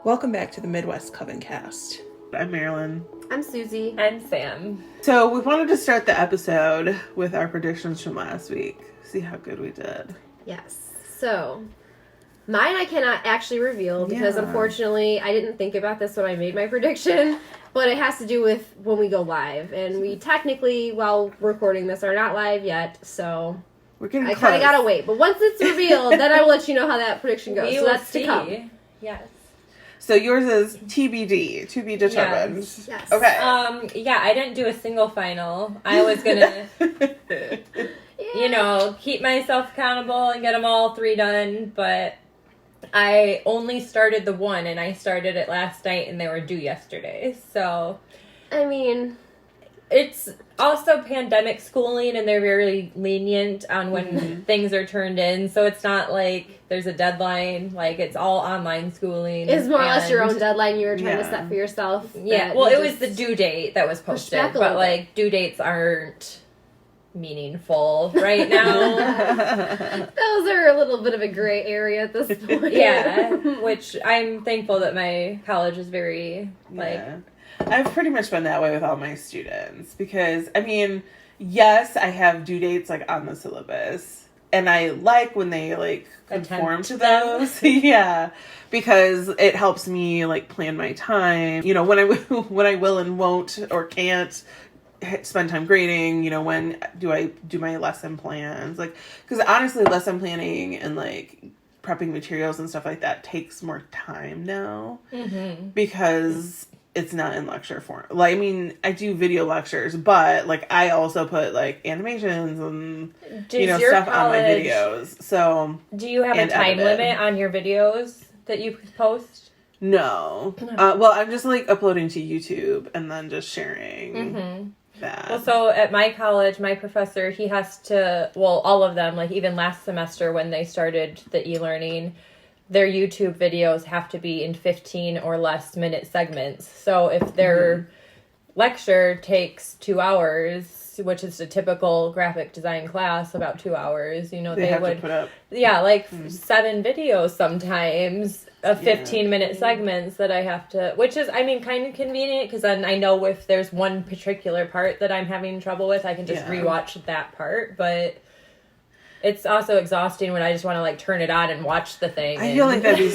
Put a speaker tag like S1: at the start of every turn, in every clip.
S1: Welcome back to the Midwest Coven cast. I'm Marilyn.
S2: I'm Susie.
S3: I'm Sam.
S1: So we wanted to start the episode with our predictions from last week. See how good we did.
S2: Yes. So, mine I cannot actually reveal because unfortunately I didn't think about this when I made my prediction, but it has to do with when we go live. And we technically, while recording this, are not live yet, so
S1: We're getting
S2: I
S1: close.
S2: kind of gotta wait. But once it's revealed, then I will let you know how that prediction goes.
S3: We
S2: So
S3: will
S2: that's
S3: see.
S2: to come.
S3: Yes.
S1: So yours is TBD, to be determined.
S2: Yes.
S1: Okay.
S3: Yeah, I didn't do a single final. I was gonna, keep myself accountable and get them all 3 done, but I only started the one, and I started it last night, and they were due yesterday. So,
S2: I mean,
S3: it's also pandemic schooling, and they're very lenient on when things are turned in. So it's not like there's a deadline. Like, it's all online schooling.
S2: it's more or less your own deadline you were trying to
S1: Yeah.
S2: set for yourself.
S3: Yeah, well, it was the due date that was posted,
S2: back a
S3: but
S2: little
S3: like due dates aren't meaningful right now.
S2: Those are a little bit of a gray area at this point.
S3: Yeah, which I'm thankful that my college is very
S1: Yeah. I've pretty much been that way with all my students because, I mean, yes, I have due dates like on the syllabus, and I like when they like conform to those. Yeah, because it helps me like plan my time. You know, when I will and won't or can't spend time grading. You know, when do I do my lesson plans? Like, because honestly, lesson planning and like prepping materials and stuff like that takes more time now because it's not in lecture form. Like, I mean, I do video lectures, but like I also put like animations and stuff on my videos. So,
S3: do you have a time limit on your videos that you post?
S1: No. Well, I'm just like uploading to YouTube and then just sharing that.
S3: Well, so at my college, my professor, he has to, well, all of them, like even last semester when they started the e-learning, their YouTube videos have to be in 15 or less minute segments. So if their lecture takes 2 hours, which is a typical graphic design class, about 2 hours, they
S1: have
S3: would
S1: to put up
S3: 7 videos sometimes of 15-minute segments that I have to, which is, I mean, kind of convenient because then I know if there's one particular part that I'm having trouble with, I can just rewatch that part, but it's also exhausting when I just want to like turn it on and watch the thing.
S1: I feel like that'd be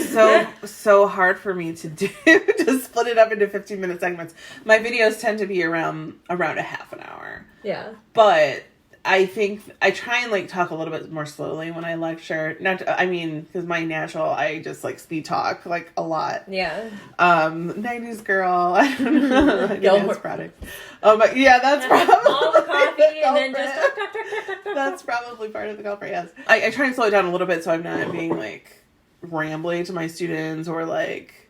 S1: so hard for me to do, to split it up into 15-minute segments. My videos tend to be around a half an hour.
S3: Yeah.
S1: But I think I try and like talk a little bit more slowly when I lecture. Because my natural, I just like speed talk like a lot.
S3: Yeah.
S1: 90s girl. I don't know. That's product. But yeah, that's probably
S3: all the coffee and then just talk.
S1: That's probably part of the culprit. Yes. I try and slow it down a little bit so I'm not being like rambly to my students or like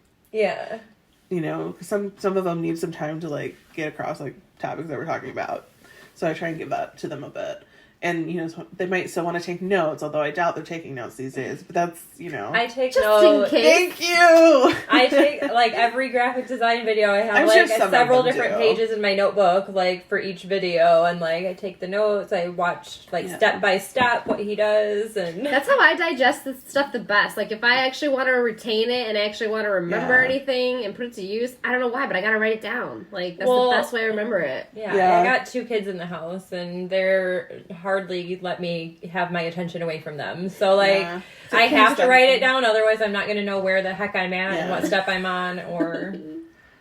S1: some of them need some time to like get across like topics that we're talking about. So I try and give that to them a bit. And, they might still want to take notes, although I doubt they're taking notes these days. But that's,
S3: I take
S2: just
S3: notes.
S2: in case.
S1: Thank you!
S3: I take, like, every graphic design video. I have,
S1: I'm
S3: like,
S1: sure
S3: several different pages in my notebook, like, for each video. And, like, I take the notes. I watch, like, step by step what he does. And
S2: that's how I digest this stuff the best. Like, if I actually want to retain it and actually want to remember anything and put it to use, I don't know why, but I got to write it down. Like, that's the best way I remember it.
S3: Yeah, I got 2 kids in the house, and they're hardly let me have my attention away from them. So, like, I have to write it down, otherwise I'm not going to know where the heck I'm at and what step I'm on, or...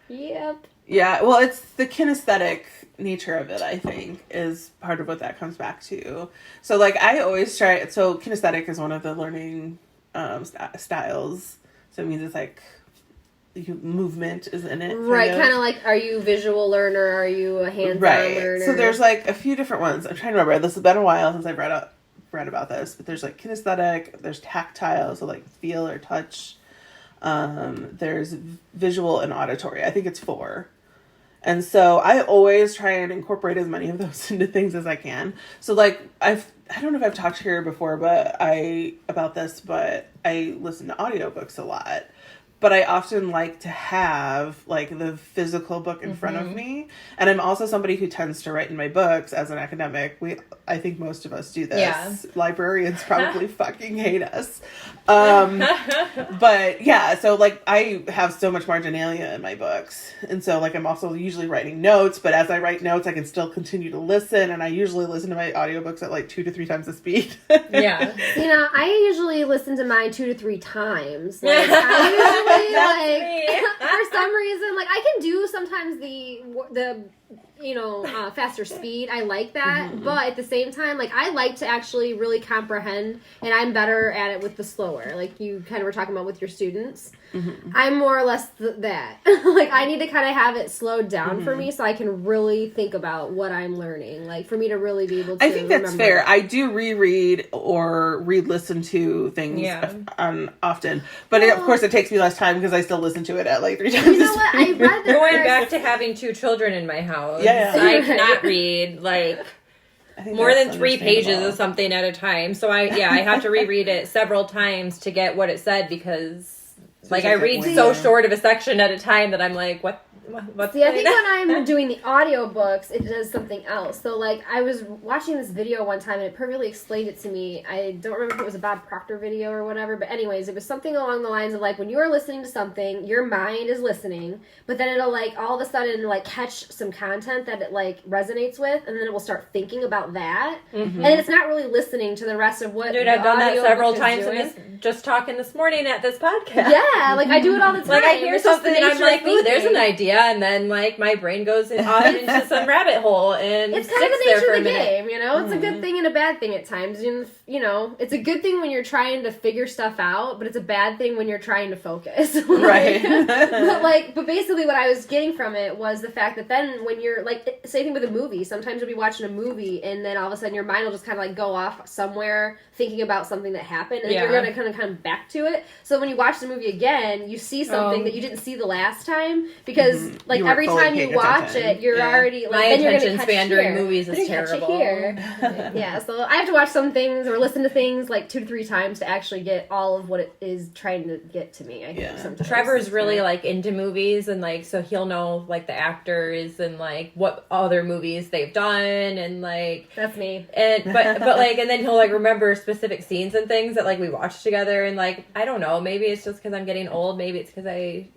S2: Yep.
S1: Yeah, well, it's the kinesthetic nature of it, I think, is part of what that comes back to. So, like, I always try... So, kinesthetic is one of the learning styles. So, it means it's, like... movement is in it.
S2: Right, kind of like, are you a visual learner? Are you a hands-on learner?
S1: So there's like a few different ones. I'm trying to remember. This has been a while since I've read about this. But there's like kinesthetic, there's tactile, so like feel or touch. There's visual and auditory. I think it's 4. And so I always try and incorporate as many of those into things as I can. So like I don't know if I've talked here before about this, but I listen to audiobooks a lot. but I often like to have like the physical book in front of me. And I'm also somebody who tends to write in my books as an academic. I think most of us do this.
S3: Yeah.
S1: Librarians probably fucking hate us. But yeah, so like I have so much marginalia in my books. And so like I'm also usually writing notes, but as I write notes, I can still continue to listen. And I usually listen to my audiobooks at like 2 to 3 times the speed.
S3: Yeah.
S2: You know, I usually listen to mine 2 to 3 times. Like, I usually, like, for some reason, like, I can do sometimes the faster speed. I like that. But at the same time, like, I like to actually really comprehend, and I'm better at it with the slower. Like, you kind of were talking about with your students. I'm more or less that. Like, I need to kind of have it slowed down for me so I can really think about what I'm learning. Like, for me to really be able to
S1: I think that's
S2: remember.
S1: fair. I do reread or re-listen to things often. But of course, it takes me less time because I still listen to it at like 3 times
S2: You know what? I read the
S3: Going back to having 2 children in my house.
S1: Yeah.
S3: I cannot read, like, more than 3 pages of something at a time. So I have to reread it several times to get what it said because, like, I read so short of a section at a time that I'm like, what's
S2: See, I think when I'm doing the audiobooks, it does something else. So, like, I was watching this video one time, and it perfectly explained it to me. I don't remember if it was a Bob Proctor video or whatever, but anyways, it was something along the lines of, like, when you are listening to something, your mind is listening, but then it'll, like, all of a sudden, like, catch some content that it, like, resonates with, and then it will start thinking about that. And it's not really listening to the rest of what
S3: I've done that several times just talking this morning at this podcast.
S2: Yeah, like, I do it all the time.
S3: Like, I hear
S2: It's just
S3: something
S2: the
S3: and I'm
S2: nature
S3: like,
S2: of
S3: ooh, there's an
S2: thinking.
S3: idea, and then, like, my brain goes off into some rabbit hole and
S2: it's
S3: sticks
S2: kind of the
S3: there
S2: nature
S3: for a
S2: of the
S3: minute.
S2: game, you know? It's a good thing and a bad thing at times. You know, it's a good thing when you're trying to figure stuff out, but it's a bad thing when you're trying to focus.
S1: Right.
S2: But basically what I was getting from it was the fact that then when you're, like, same thing with a movie. Sometimes you'll be watching a movie and then all of a sudden your mind will just kind of, like, go off somewhere thinking about something that happened, and then you're going to kind of come back to it. So when you watch the movie again, you see something that you didn't see the last time because, like, every time you watch it, you're already, like,
S3: my
S2: then you're
S3: attention
S2: gonna
S3: span
S2: catch
S3: during
S2: here.
S3: movies is terrible.
S2: Yeah, so I have to watch some things or listen to things like 2 to 3 times to actually get all of what it is trying to get to me. I think sometimes.
S3: Trevor's really, like, into movies, and, like, so he'll know, like, the actors and, like, what other movies they've done, and, like,
S2: that's me.
S3: And but like, and then he'll, like, remember specific scenes and things that, like, we watched together, and, like, I don't know, maybe it's just because I'm getting old, maybe it's because I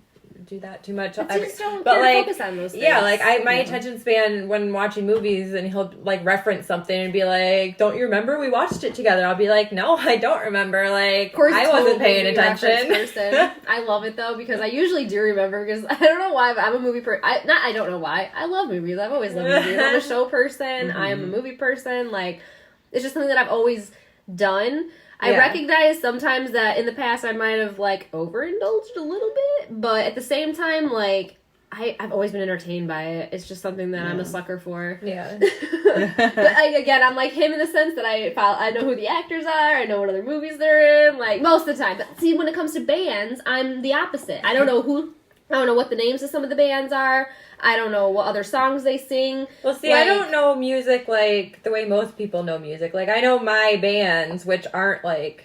S3: do that too much.
S2: But like, focus on those things.
S3: Yeah, like, my attention span when watching movies, and he'll, like, reference something and be like, don't you remember we watched it together? I'll be like, no, I don't remember. Like, I wasn't paying attention.
S2: Person. I love it though because I usually do remember because I don't know why, but I'm a movie person. I don't know why. I love movies. I've always loved movies. I'm a show person. I am a movie person. Like, it's just something that I've always done. I recognize sometimes that in the past I might have, like, overindulged a little bit, but at the same time, like, I've always been entertained by it. It's just something that I'm a sucker for.
S3: Yeah.
S2: But again, I'm like him in the sense that I know who the actors are, I know what other movies they're in, like, most of the time. But see, when it comes to bands, I'm the opposite. I don't know what the names of some of the bands are. I don't know what other songs they sing.
S3: Well, see, like, I don't know music, like, the way most people know music. Like, I know my bands, which aren't, like,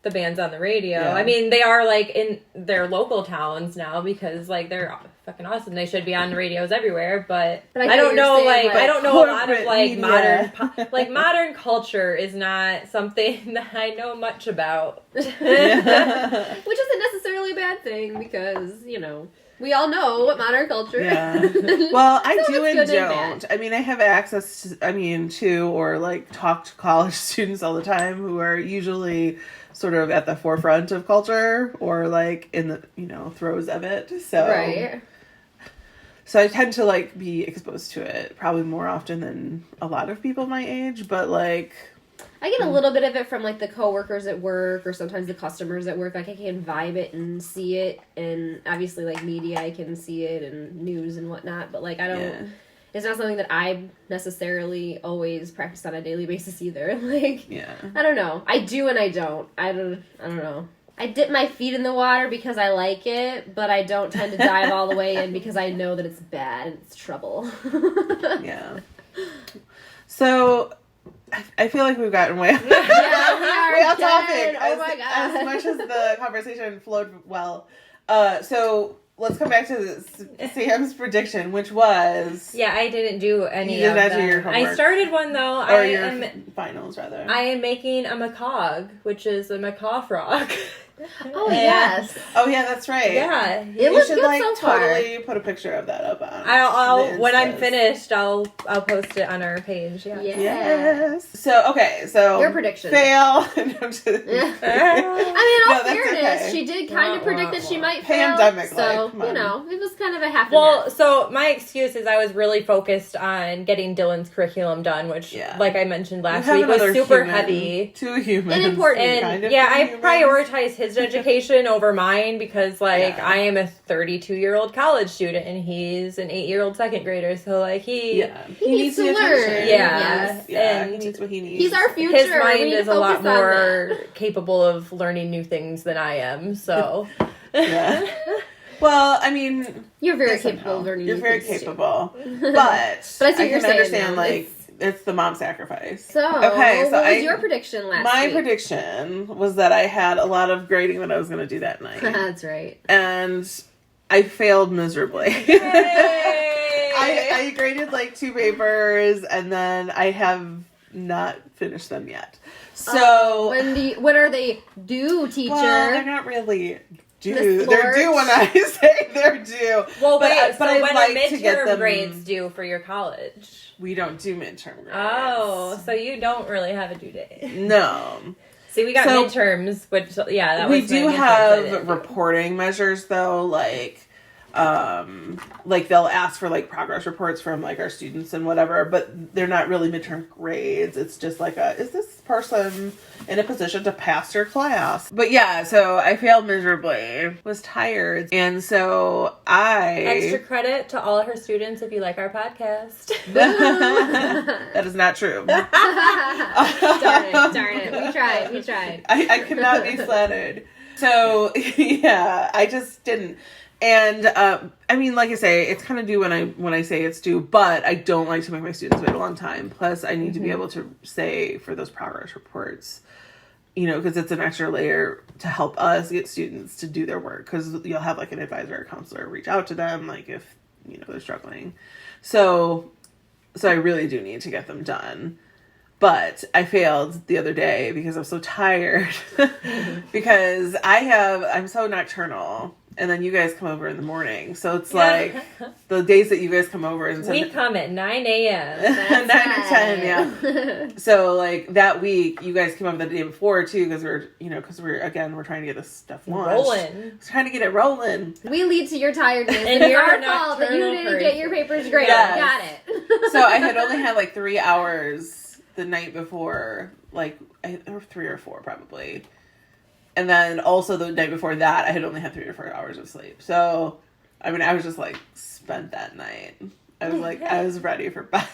S3: the bands on the radio.
S1: Yeah.
S3: I mean, they are, like, in their local towns now because, like, they're fucking awesome. They should be on radios everywhere, but I don't know, like, I don't know a lot of, like,
S1: media.
S3: modern culture is not something that I know much about.
S2: Which isn't necessarily a bad thing because, you know, we all know what modern culture is.
S1: Well, I
S2: So
S1: do
S2: it's
S1: and
S2: good and
S1: don't.
S2: bad.
S1: I mean, I have access to, or, like, talk to college students all the time who are usually sort of at the forefront of culture or, like, in the, throes of it. So,
S2: Right.
S1: So I tend to, like, be exposed to it probably more often than a lot of people my age, but, like,
S2: I get a little bit of it from, like, the coworkers at work or sometimes the customers at work. Like, I can vibe it and see it, and obviously, like, media, I can see it, and news and whatnot, but, like, I don't...
S1: Yeah.
S2: It's not something that I necessarily always practice on a daily basis either. Like,
S1: Yeah.
S2: I don't know. I do and I don't. I don't know. I dip my feet in the water because I like it, but I don't tend to dive all the way in because I know that it's bad and it's trouble.
S1: Yeah. So, I feel like we've gotten way
S2: Yeah, we are
S1: way off
S2: dead.
S1: topic.
S2: Oh my God.
S1: As much as the conversation flowed well, So let's come back to Sam's prediction, which was...
S3: Yeah, I didn't do any
S1: You
S3: of
S1: did not
S3: them.
S1: do your homework.
S3: I started one, though.
S1: Or your finals, rather.
S3: I am making a macaw, which is a macaw frog.
S2: Oh, yes.
S1: Oh, yeah, that's right.
S3: Yeah.
S2: It looks good so far.
S1: Totally put a picture of that up on.
S3: I'll when I'm fifinished, I'll post it on our page. Yeah.
S1: Yes. So, okay, so...
S2: Your prediction.
S1: Fail.
S2: I mean, in all fairness,
S1: okay.
S2: she did kind of predict that she might
S1: Pandemic,
S2: fail. So, it was kind of a half and half.
S3: So my excuse is I was really focused on getting Dylan's curriculum done, which, like I mentioned last week, was super heavy.
S1: 2 humans.
S2: And important.
S3: And, I prioritize his education over mine because, I am a 32-year-old college student and he's an 8-year-old second grader. So, he
S2: needs to learn.
S3: Yeah.
S1: And he needs what he needs.
S2: He's our future.
S3: His mind is a lot more capable of learning new things than I am. So,
S1: yeah. Well, I mean,
S2: you're very capable of learning.
S1: You're very capable, but
S2: I see what you're saying.
S1: Understand it's the mom sacrifice.
S2: So, what was your prediction last week?
S1: My prediction was that I had a lot of grading that I was going to do that night.
S2: That's right.
S1: And I failed miserably. I graded 2 papers, and then I have not finished them yet. So
S2: when are they due, teacher?
S1: Well, they're not really due. They're due when I say they're due.
S3: Well,
S1: but
S3: when
S1: like
S3: are midterm grades due for your college?
S1: We don't do midterm grades.
S3: Oh, so you don't really have a due date.
S1: No.
S3: See, we got midterms, which that
S1: we
S3: was
S1: do have reporting measures though, they'll ask for progress reports from our students and whatever, but they're not really midterm grades. It's just is this person in a position to pass your class? But yeah, so I failed miserably, was tired, and so
S3: extra credit to all her students if you like our podcast.
S1: That is not true.
S2: Darn it. We tried.
S1: I could not be flattered. So yeah, I just didn't. And, like I say, it's kind of due when I say it's due, but I don't like to make my students wait a long time. Plus, I need to be able to say for those progress reports, because it's an extra layer to help us get students to do their work. Because you'll have, an advisor or counselor reach out to them, if, they're struggling. So I really do need to get them done. But I failed the other day because I'm so tired. Because I'm so nocturnal. And then you guys come over in the morning. So it's the days that you guys come over. And
S3: we come at 9 a.m.
S1: 9 or 10, yeah. So that week, you guys came over the day before too, because we're trying to get this stuff launched.
S3: Rolling.
S1: Trying to get it rolling.
S2: We lead to your tiredness. And it's our fault that you didn't get your papers graded.
S1: Yes.
S2: Got it.
S1: So I had only had 3 hours the night before, or 3 or 4 probably. And then also the night before that, I had only had 3 or 4 hours of sleep. So, I was just spent that night. I was ready for bed.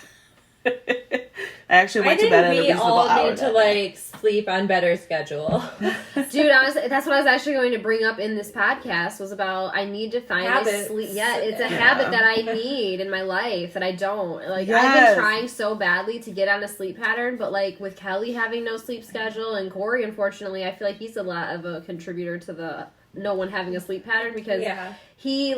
S1: I actually went to bed at a reasonable hour.
S3: We all need to sleep on better schedule.
S2: Dude, that's what I was actually going to bring up in this podcast was about I need to find a sleep. Yeah, it's a habit that I need in my life that I don't. I've been trying so badly to get on a sleep pattern, but with Kelly having no sleep schedule and Corey, unfortunately, I feel like he's a lot of a contributor to the no one having a sleep pattern because he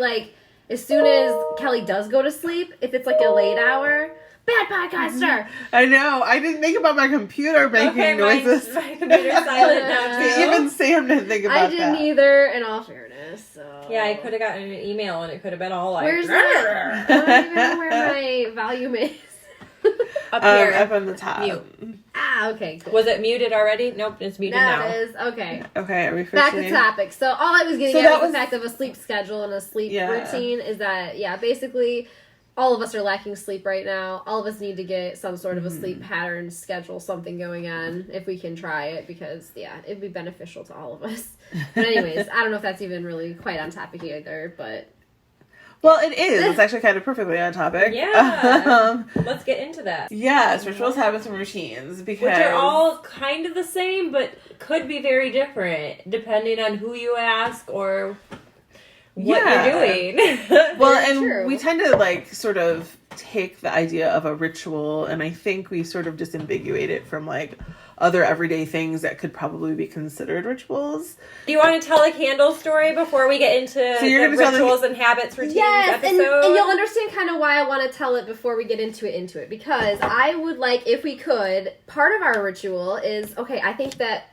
S2: as soon as Kelly does go to sleep, if it's a late hour. Bad podcaster.
S1: I know. I didn't think about my computer making noises.
S3: My computer's silent now too.
S1: Even Sam didn't think about that.
S2: I didn't either, in all fairness. So.
S3: Yeah, I could have gotten an email and it could have been all
S2: Where's that? I don't even know where my volume is.
S3: Up here.
S1: Up on the top.
S3: Mute.
S2: Okay, cool.
S3: Was it muted already? Nope, it's muted now.
S2: That is, okay.
S1: Okay, are we
S2: back to topic. So all I was getting at was the fact of a sleep schedule and a sleep routine is that, basically... all of us are lacking sleep right now. All of us need to get some sort of a sleep pattern schedule, something going on, if we can try it, because, it'd be beneficial to all of us. But anyways, I don't know if that's even really quite on topic either, but...
S1: Well, it is. It's actually kind of perfectly on topic.
S3: Yeah. Let's get into that.
S1: Yes, rituals, habits, and routines, because...
S3: which are all kind of the same, but could be very different, depending on who you ask or... what you're doing.
S1: Well, and we tend to sort of take the idea of a ritual and I think we sort of disambiguate it from other everyday things that could probably be considered rituals.
S3: Do you want to tell a candle story before we get into the rituals and habits routines episode?
S2: And you'll understand kind of why I want to tell it before we get into it. Because I would like, if we could, part of our ritual is, okay, I think that,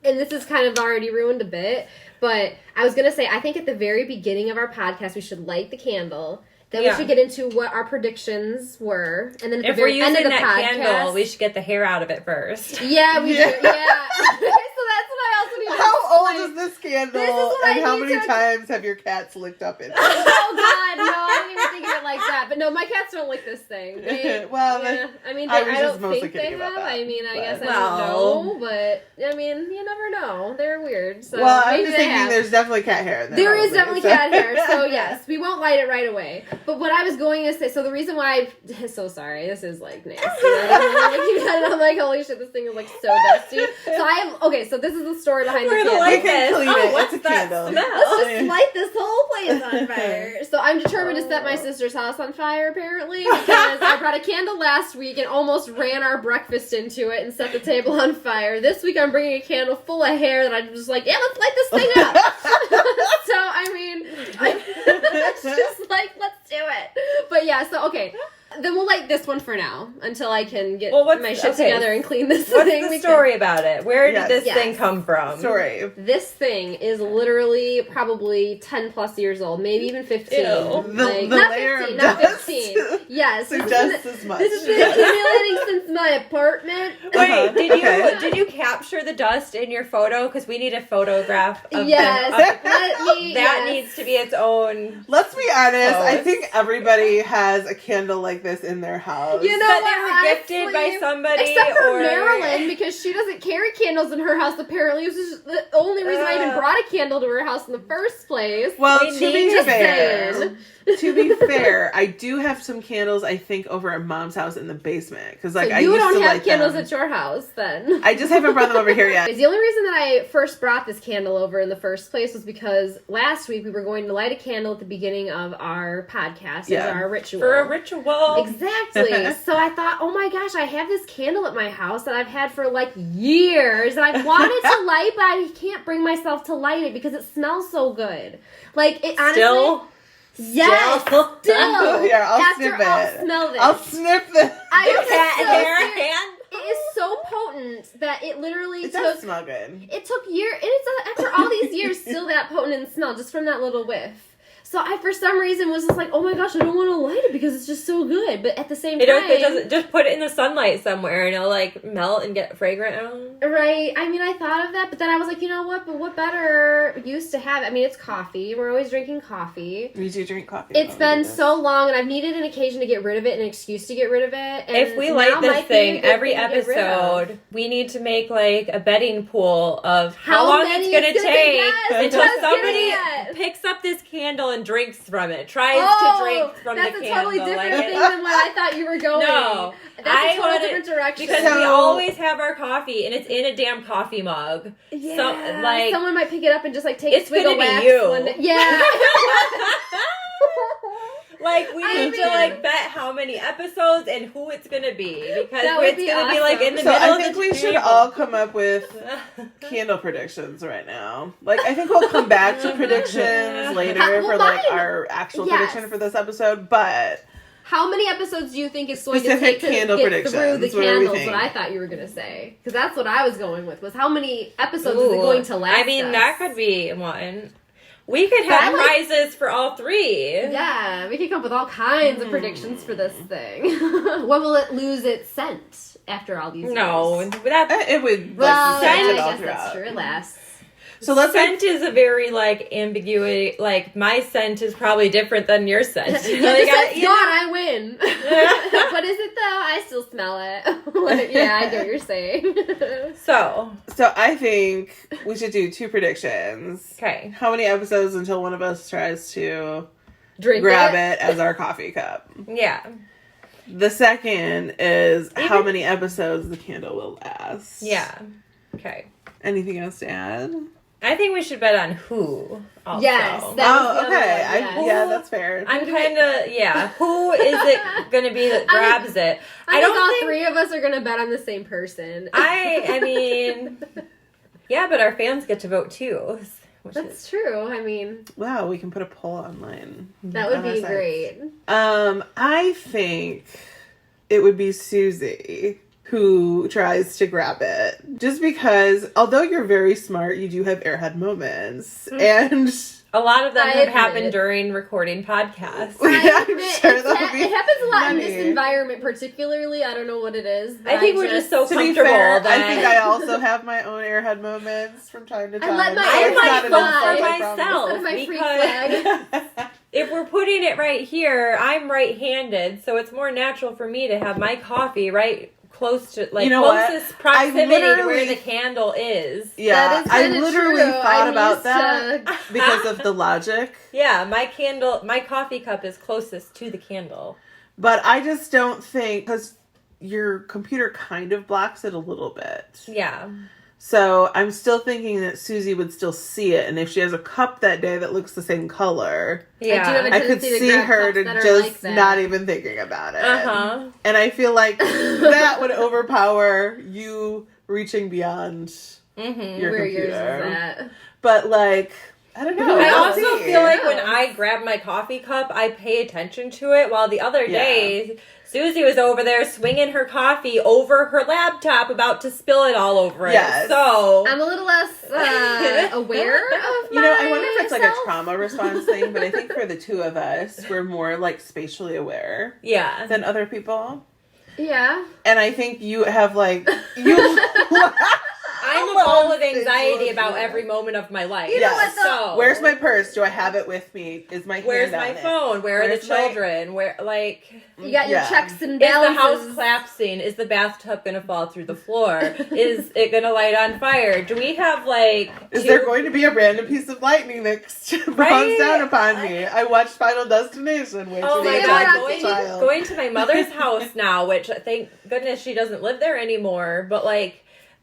S2: and this is kind of already ruined a bit, but I was going to say, I think at the very beginning of our podcast, we should light the candle. Then we should get into what our predictions were. And then at the very end of the podcast,
S3: candle, we should get the hair out of it first.
S2: Yeah, we do. Yeah. So that's what I also need to explain.
S1: How old is this candle? And how many times have your cats licked up in it?
S2: Oh, God. No, I didn't even think of it like that. But no, my cats don't lick this thing. I mean, I don't think they have. I mean, I guess I don't know. But, I mean, you never know. They're weird. So
S1: well, I'm just thinking there's definitely cat hair in there.
S2: There is definitely cat hair. So, yes, we won't light it right away. But what I was going to say, so the reason why so sorry, this is like nasty. I'm like, holy shit, this thing is like so dusty. So this is the story behind the candle.
S1: We can clean it. What's a candle?
S2: Let's just light this whole place on fire. So I'm determined to set my sister's house on fire, apparently, because I brought a candle last week and almost ran our breakfast into it and set the table on fire. This week I'm bringing a candle full of hair that I'm just like, yeah, let's light this thing up. So, I mean, it's just like, let's do it. But yeah, so okay. Then we'll light this one for now until I can get my shit together and clean this thing.
S3: What's the story about it? Where did this thing come from?
S1: Story.
S2: This thing is literally probably 10 plus years old, maybe even 15. Not 15. Yes.
S1: Suggests as much.
S2: This has been accumulating since my apartment.
S3: Wait, did you capture the dust in your photo? Because we need a photograph of that needs to be its own.
S1: Let's be honest. I think everybody has a candle like this in their house.
S2: You know
S3: that they were gifted by somebody,
S2: except for Marilyn, because she doesn't carry candles in her house. Apparently, it was just the only reason I even brought a candle to her house in the first place.
S1: Well, to be fair, I do have some candles, I think, over at Mom's house in the basement. Because I used to
S2: don't have
S1: light
S2: candles
S1: them.
S2: At your house, then.
S1: I just haven't brought them over here yet.
S2: The only reason that I first brought this candle over in the first place was because last week we were going to light a candle at the beginning of our podcast as our ritual.
S3: For a ritual.
S2: Exactly. So I thought, oh my gosh, I have this candle at my house that I've had for like years. And I've wanted to light, but I can't bring myself to light it because it smells so good. Like, it honestly...
S3: Still?
S2: Yes, still.
S1: Here, I'll sniff it.
S2: I'll smell this.
S1: I'll sniff this.
S2: It is so potent that it literally
S1: It does smell good.
S2: It took years, and it's after all these years, still that potent in smell, just from that little whiff. So I, for some reason, was just like, oh my gosh, I don't want to light it because it's just so good. But at the same time...
S3: It doesn't, just put it in the sunlight somewhere and it'll, like, melt and get fragrant.
S2: Right. I mean, I thought of that, but then I was like, you know what? But what better use to have? I mean, it's coffee. We're always drinking coffee.
S1: We do drink coffee.
S2: It's been so long, and I've needed an occasion to get rid of it, an excuse to get rid of it. And
S3: if we light this thing every episode, we need to make, like, a betting pool of how long it's going to take until somebody picks up this candle and drinks from it. Tries to drink from the candle.
S2: That's a totally different thing than what I thought you were going.
S3: No.
S2: That's a totally different direction.
S3: Because we always have our coffee, and it's in a damn coffee mug.
S2: Yeah.
S3: So, like,
S2: someone might pick it up and just, like, take a swig of wax.
S3: It's going to be you.
S2: Yeah.
S3: Like, we need to, like, bet how many episodes and who it's going to be. Because it's going to be, like, in the middle of the
S1: I think we should all come up with candle predictions right now. Like, I think we'll come back to predictions later for, like, our actual prediction for this episode, but...
S2: How many episodes do you think it's going to take to get through the candles? What I thought you were going to say. Because that's what I was going with, was how many episodes is it going to last?
S3: I mean, that could be one. We could have prizes for all three.
S2: Yeah, we could come up with all kinds of predictions for this thing. When will it lose its scent after all these years?
S3: No,
S1: it would.
S2: Well, I guess that's true. It lasts.
S1: So
S3: scent is a very, like, ambiguity. Like, my scent is probably different than your scent.
S2: Like, I win. What is it, though? I still smell it. Yeah, I get what you're saying.
S1: So I think we should do two predictions.
S3: Okay.
S1: How many episodes until one of us tries to
S2: grab
S1: it as our coffee cup?
S3: Yeah.
S1: The second is how many episodes the candle will last.
S3: Yeah. Okay.
S1: Anything else to add?
S3: I think we should bet on who. Also.
S2: Yes.
S1: Okay.
S2: Yeah.
S1: That's fair.
S3: I'm kind of, who is it going to be that grabs it?
S2: I think all three of us are going to bet on the same person.
S3: I mean, yeah, but our fans get to vote too.
S2: That's true. I mean,
S1: wow, we can put a poll online.
S2: That would be great.
S1: I think it would be Susie who tries to grab it. Just because, although you're very smart, you do have airhead moments. And
S3: a lot of them have happened during recording podcasts.
S2: It happens a lot in this environment, particularly. I don't know what it is.
S3: I think we're just so comfortable.
S1: That I think I also have my own airhead moments from time to time.
S2: I let my
S3: because if we're putting it right here, I'm right-handed, so it's more natural for me to have my coffee right close to, closest proximity to where the candle is.
S1: Yeah, I literally thought about that because of the logic.
S3: Yeah, my coffee cup is closest to the candle.
S1: But I just don't think, because your computer kind of blocks it a little bit.
S3: Yeah.
S1: So I'm still thinking that Susie would still see it, and if she has a cup that day that looks the same color, I could see her to just not even thinking about it. And I feel like that would overpower you reaching beyond your
S2: where
S1: computer.
S2: yours is at.
S1: But I don't know.
S3: I also feel like when I grab my coffee cup, I pay attention to it, while the other day, Susie was over there swinging her coffee over her laptop, about to spill it all over it. So
S2: I'm a little less aware of
S1: I wonder if it's like a trauma response thing, but I think for the two of us, we're more spatially aware than other people.
S2: Yeah.
S1: And I think you have
S3: I'm a ball of anxiety about every moment of my life.
S2: You know what,
S3: so
S1: where's my purse? Do I have it with me? Is my hand
S3: where's
S1: on
S3: my
S1: it?
S3: phone? Where are the children? Where
S2: you got your checks and
S3: balances.
S2: balances.
S3: Is the house collapsing? Is the bathtub gonna fall through the floor? Is it gonna light on fire? Do we have
S1: Is there going to be a random piece of lightning that falls down upon me? I watched Final Destination.
S3: Oh my god, going to my mother's house now, which thank goodness she doesn't live there anymore, but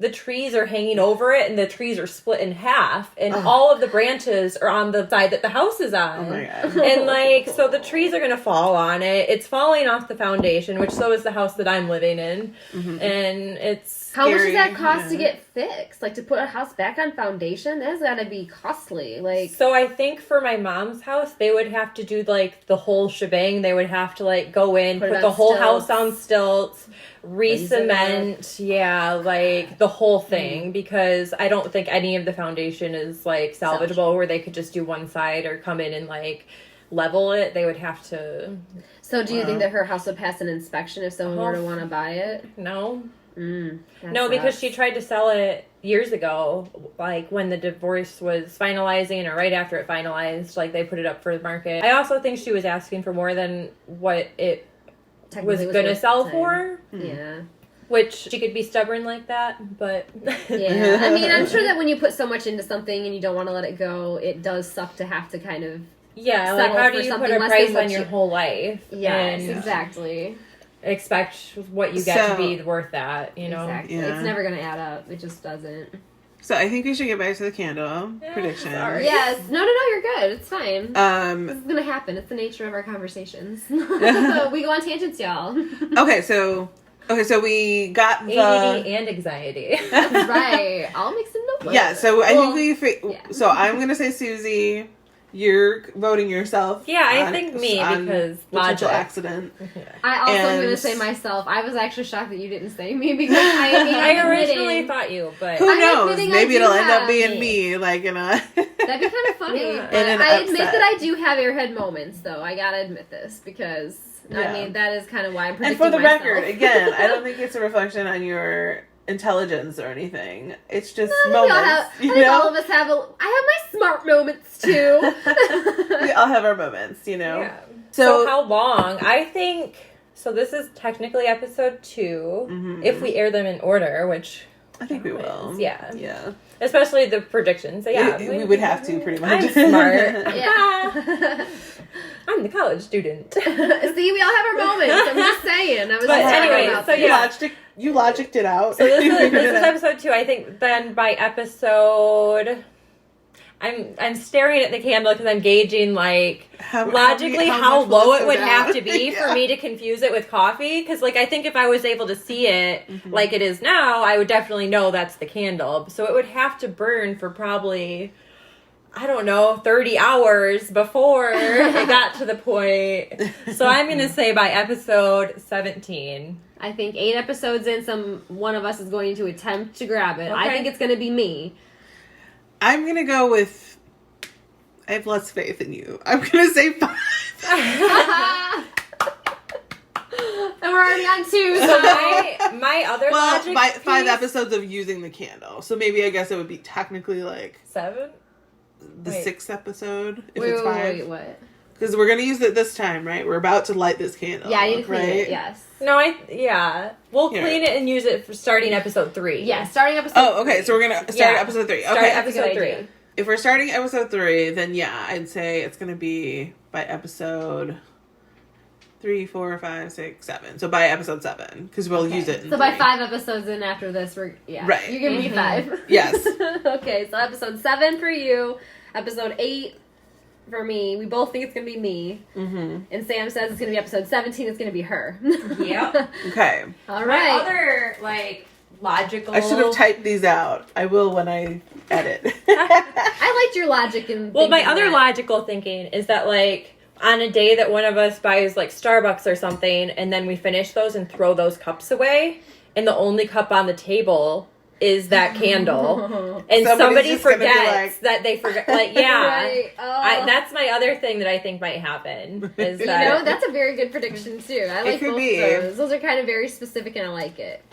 S3: the trees are hanging over it, and the trees are split in half, and all of the branches are on the side that the house is on.
S1: Oh my god.
S3: And so the trees are going to fall on it. It's falling off the foundation, which so is the house that I'm living in. Mm-hmm. And it's
S2: How much does that cost to get fixed? To put a house back on foundation? That's gotta be costly.
S3: So I think for my mom's house, they would have to do the whole shebang. They would have to go in, put the whole house on stilts, re-cement, the whole thing, because I don't think any of the foundation is salvageable, where they could just do one side or come in and level it. They would have to.
S2: So do you think that her house would pass an inspection if someone were to want to buy it?
S3: No. No, because she tried to sell it years ago, when the divorce was finalizing or right after it finalized, they put it up for the market. I also think she was asking for more than what it was going to sell for.
S2: Yeah.
S3: Which she could be stubborn like that, but...
S2: Yeah. I mean, I'm sure that when you put so much into something and you don't want to let it go, it does suck to have to kind of...
S3: Yeah, how do you put a price on your whole life?
S2: Yes, exactly.
S3: Expect what you get to be worth that,
S2: Exactly. Yeah. It's never going to add up. It just doesn't.
S1: So I think we should get back to the candle prediction.
S2: Sorry. Yes. No, you're good. It's fine. This is going to happen. It's the nature of our conversations. We go on tangents, y'all.
S1: Okay, so we got the...
S3: ADD and anxiety.
S2: That's right. I'll make some notes.
S1: Yeah, so I think so I'm going to say Susie. You're voting yourself.
S3: Yeah, I think me, because
S1: potential accident.
S2: I also am going to say myself. I was actually shocked that you didn't say me, because I
S3: originally thought you, but
S1: who knows? Maybe it'll end up being me, in a.
S2: That'd be kind of funny.
S1: In an
S2: I admit
S1: upset.
S2: that I do have airhead moments, though. I gotta admit this, because I mean that is kind of why I'm predicting
S1: And for the
S2: myself.
S1: record, again, I don't think it's a reflection on your intelligence or anything. It's just moments.
S2: I think all of us have I have my smart moments too.
S1: We all have our moments,
S3: Yeah. So how long? I think so. This is technically episode 2, if we air them in order, which
S1: I think we will.
S3: Yeah. Especially the predictions. So
S1: we would have to pretty much.
S3: I'm smart.
S2: Yeah.
S3: I'm the college student.
S2: See, we all have our moments. I'm just saying.
S3: But anyway, so
S1: you logicked it out.
S3: So this is episode 2. I think then by episode I'm staring at the candle because I'm gauging, like,
S1: How
S3: how
S1: much will
S3: low
S1: this
S3: it
S1: go
S3: would
S1: down?
S3: have to be
S1: Yeah.
S3: for me to confuse it with coffee. Because, like, I think if I was able to see it like it is now, I would definitely know that's the candle. So it would have to burn for probably, I don't know, 30 hours before it got to the point. So I'm going to say by episode 17.
S2: I think 8 episodes in, one of us is going to attempt to grab it. I
S3: Okay.
S2: think it's going to be me.
S1: I'm going to go with... I have less faith in you. I'm going to say 5.
S2: And we're already on 2.
S3: So
S2: So
S3: my other
S1: Well,
S3: logic
S1: by 5
S3: piece-
S1: episodes of using the candle. So maybe I guess it would be technically like
S3: 7?
S1: the
S3: Wait.
S1: 6th episode if
S2: wait,
S1: it's 5.
S2: wait, what?
S1: Because we're going to use it this time, right? We're about to light this candle.
S2: Yeah, I need to clean
S1: right?
S2: it. Yes.
S3: No, we'll
S1: Here.
S3: clean it and use it for starting episode 3.
S2: Yeah, starting episode.
S1: Oh, okay.
S2: 3.
S1: So we're going to start
S3: Yeah.
S1: episode 3.
S3: Start
S1: Okay.
S3: episode
S2: That's a good
S3: 3.
S2: idea.
S1: If we're starting episode 3, then yeah, I'd say it's going to be by episode 3, 4, 5, 6, 7. So by episode 7, because we'll use it in
S2: So by
S1: 3.
S2: 5 episodes in after this, we're
S1: Right.
S2: You're giving me 5.
S1: Yes.
S2: Okay, so episode 7 for you, episode 8 for me. We both think it's gonna be me, and Sam says it's gonna be episode 17. It's gonna be her.
S3: Yep.
S1: Okay.
S2: All
S3: My
S2: right.
S3: other, like, logical...
S1: I should have typed these out. I will when I edit.
S2: I liked your logic in.
S3: Well, my
S2: thinking
S3: other
S2: that.
S3: logical thinking is that, like, on a day that one of us buys, like, Starbucks or something, and then we finish those and throw those cups away, and the only cup on the table is that candle, and
S1: Somebody's
S3: somebody
S1: just gonna be
S3: forgets
S1: like-
S3: that they forgot. Like, yeah.
S2: Right. Oh.
S3: That's my other thing that I think might happen. Is
S2: You
S3: that
S2: know, that's a very good prediction too. I like
S1: could
S2: both
S1: be.
S2: of those. Those are kind of very specific, and I like it.